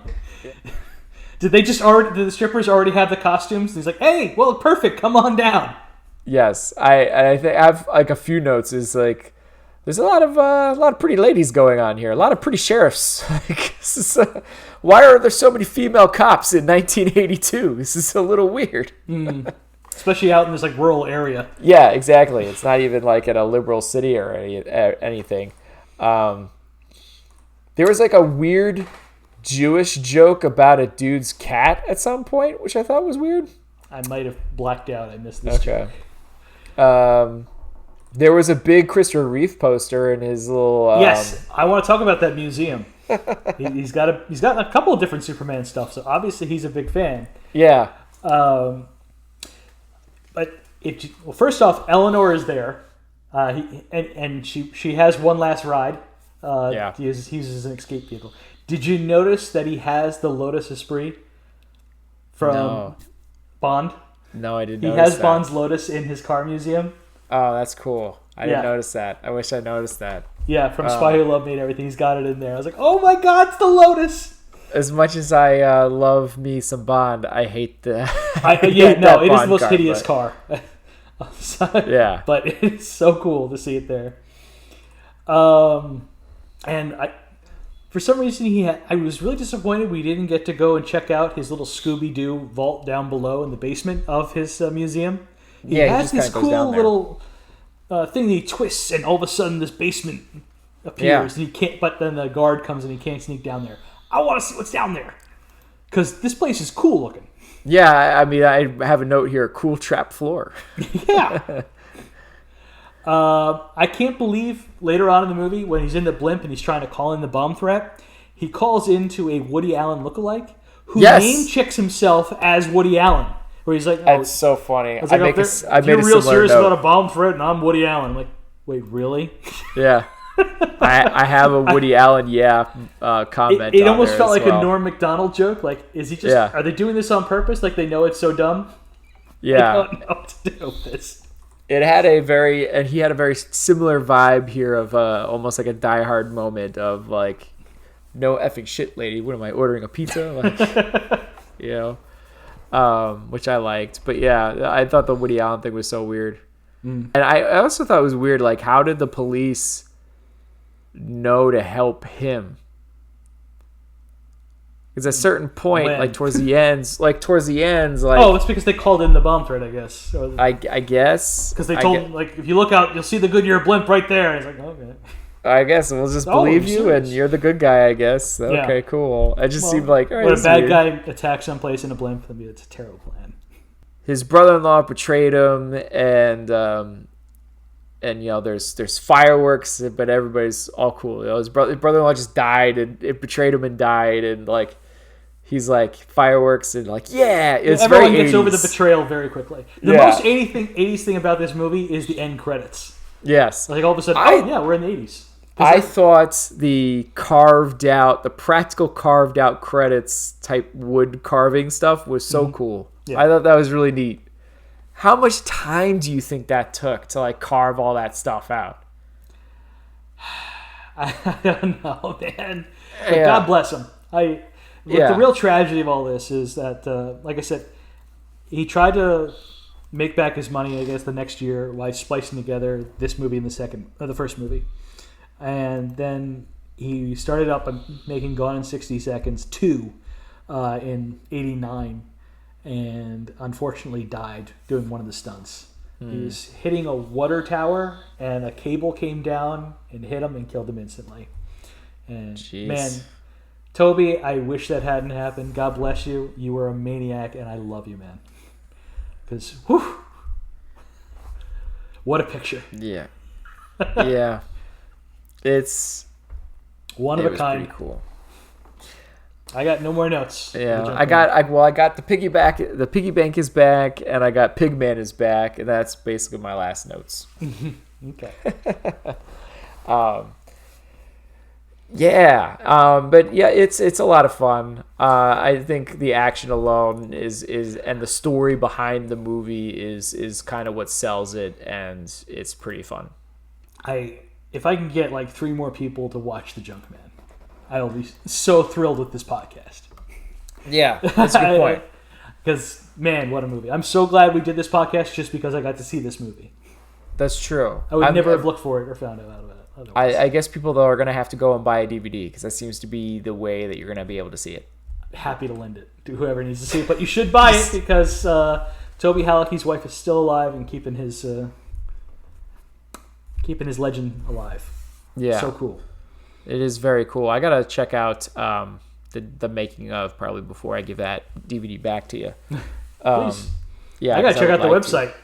Did the strippers already have the costumes? And he's like, hey, well, perfect, come on down. Yes. I think I have like a few notes. Is like there's a lot of pretty ladies going on here. A lot of pretty sheriffs. Like, why are there so many female cops in 1982? This is a little weird. Especially out in this like rural area. Yeah, exactly. It's not even like in a liberal city or anything. There was like a weird Jewish joke about a dude's cat at some point, which I thought was weird. I might have blacked out. I missed this joke. There was a big Christopher Reeve poster in his little. Yes, I want to talk about that museum. he's got a couple of different Superman stuff, so obviously he's a big fan. Yeah. But first off, Eleanor is there, and she has one last ride. He uses an escape vehicle. Did you notice that he has the Lotus Esprit from Bond? No, I didn't. He has Bond's Lotus in his car museum. Oh, that's cool. I didn't notice that. I wish I noticed that. Yeah, from Spy Who Loved Me and everything. He's got it in there. I was like, oh my God, it's the Lotus. As much as I love me some Bond, I hate the. It is the most hideous car. Yeah, but it's so cool to see it there. For some reason, I was really disappointed we didn't get to go and check out his little Scooby-Doo vault down below in the basement of his museum. He has this cool little thing that he twists, and all of a sudden this basement appears, and he can't. But then the guard comes and he can't sneak down there. I want to see what's down there because this place is cool looking. Yeah, I mean, I have a note here: cool trap floor. Yeah. I can't believe later on in the movie when he's in the blimp and he's trying to call in the bomb threat, he calls into a Woody Allen lookalike who Yes. name checks himself as Woody Allen. Where he's like, "Oh, That's so funny. I made a similar real serious note. about a bomb threat, and I'm Woody Allen." I'm like, "Wait, really?" Yeah. I have a Woody Allen comment. It almost there felt as like well. a Norm Macdonald joke. Like, is he just? Yeah. Are they doing this on purpose? Like they know it's so dumb? I Yeah. don't know what to do with this. He had a very similar vibe here of almost like a Die Hard moment of like, no effing shit, lady. What am I ordering, a pizza? Like, which I liked. But yeah, I thought the Woody Allen thing was so weird. And I also thought it was weird, like, how did the police know to help him? Because at a certain point, When? towards the ends, Oh, it's because they called in the bomb threat, I guess. I guess. Because they told him, like, if you look out, you'll see the Goodyear blimp right there. And he's like, okay. I guess we'll just believe you, and you're the good guy, I guess. Okay, cool. It just seemed like, all right, when a bad weird. guy attacks someplace in a blimp, then it's a terrible plan. His brother-in-law betrayed him, and there's fireworks, but everybody's all cool. His brother-in-law just died, and it betrayed him and died, and like he's like fireworks and like it's everyone very gets 80s. over the betrayal very quickly. The most 80s thing about this movie is the end credits. Yes, Like all of a sudden, we're in the 80s. I thought the practical carved out credits type wood carving stuff was so cool. Yeah. I thought that was really neat. How much time do you think that took to like carve all that stuff out? I don't know, man. But God bless him. The real tragedy of all this is that, like I said, he tried to make back his money, I guess, the next year by splicing together this movie and the first movie. And then he started up making Gone in 60 Seconds 2 in 89 and unfortunately died doing one of the stunts. He was hitting a water tower and a cable came down and hit him and killed him instantly. And man, Toby, I wish that hadn't happened. God bless you. You were a maniac and I love you, man. Because, what a picture. Yeah. Yeah. It's one of a kind. Pretty cool. I got no more notes. Yeah, I got the piggy bank is back, and I got Pigman is back, and that's basically my last notes. Okay. But yeah, it's a lot of fun. I think the action alone is and the story behind the movie is kind of what sells it, and it's pretty fun. If I can get like 3 more people to watch the Junkman, I'll be so thrilled with this podcast. Yeah, that's a good point. Because, man, what a movie. I'm so glad we did this podcast just because I got to see this movie. That's true. I would never have looked for it or found out about it otherwise. I guess people, though, are going to have to go and buy a DVD because that seems to be the way that you're going to be able to see it. Happy to lend it to whoever needs to see it. But you should buy it because Toby Halicki's wife is still alive and keeping his legend alive. Yeah. So cool. It is very cool. I gotta check out the making of probably before I give that DVD back to you. Please. Yeah, I gotta check out the website.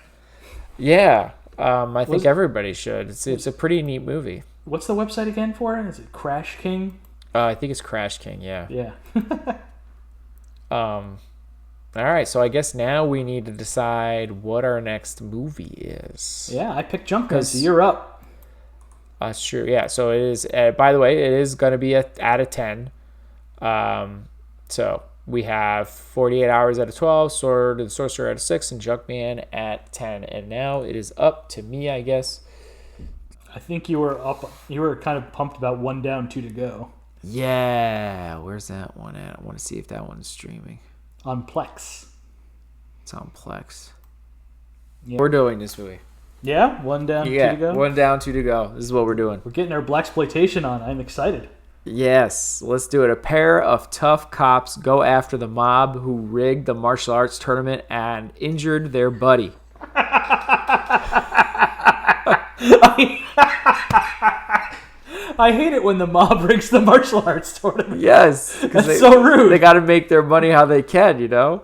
Yeah, I think everybody should. It's a pretty neat movie. What's the website again for it? Is it Crash King? I think it's Crash King. Yeah. Yeah. All right, so I guess now we need to decide what our next movie is. Yeah, I picked Junkman, so you're up. Sure, yeah. So it is. By the way, it is going to be out of 10. So we have 48 Hours out of 12, Sword and Sorcerer out of 6, and Junkman at 10. And now it is up to me, I guess. I think you were up. You were kind of pumped about 1 down, 2 to go. Yeah, where's that one at? I want to see if that one's streaming. On Plex. It's on Plex. Yeah. We're doing this movie. Yeah, 1 down, 2 to go. 1 down, 2 to go. This is what we're doing. We're getting our blaxploitation on. I'm excited. Yes, let's do it. A pair of tough cops go after the mob who rigged the martial arts tournament and injured their buddy. I hate it when the mob rigs the martial arts tournament. Yes. That's so rude. They got to make their money how they can, you know?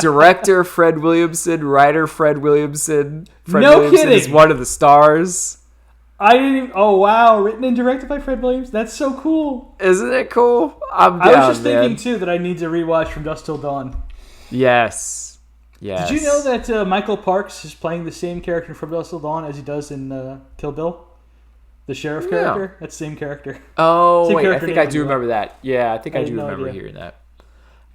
Director Fred Williamson, writer Fred Williamson. Fred No Williamson kidding. is one of the stars. I didn't even... Oh, wow. Written and directed by Fred Williams. That's so cool. Isn't it cool? I was just thinking, too, that I need to rewatch From Dusk Till Dawn. Yes. Yes. Did you know that Michael Parks is playing the same character in From Dusk Till Dawn as he does in Kill Bill? The sheriff character? That's the same character. Oh, same wait. character I think I do remember that. Yeah, I think I do remember hearing that.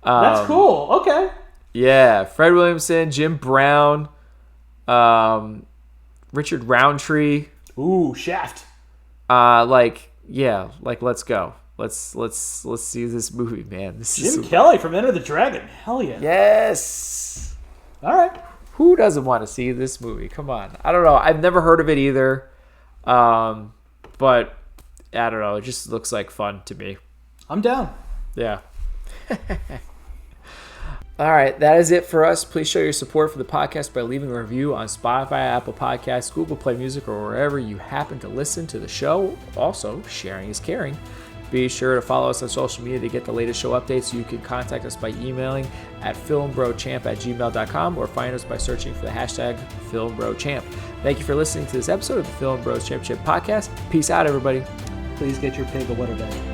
That's cool. Okay. Yeah. Fred Williamson, Jim Brown, Richard Roundtree. Ooh, Shaft. Let's go. Let's see this movie, man. Jim Kelly from Enter the Dragon. Hell yeah. Yes. All right. Who doesn't want to see this movie? Come on. I don't know. I've never heard of it either. But I don't know. It just looks like fun to me. I'm down. Yeah. All right, that is it for us. Please show your support for the podcast by leaving a review on Spotify, Apple Podcasts, Google Play Music, or wherever you happen to listen to the show. Also, sharing is caring. Be sure to follow us on social media to get the latest show updates. You can contact us by emailing at filmbrochamp@gmail.com or find us by searching for the hashtag FilmBroChamp. Thank you for listening to this episode of the Film Bros Championship Podcast. Peace out, everybody. Please get your pig a water bag.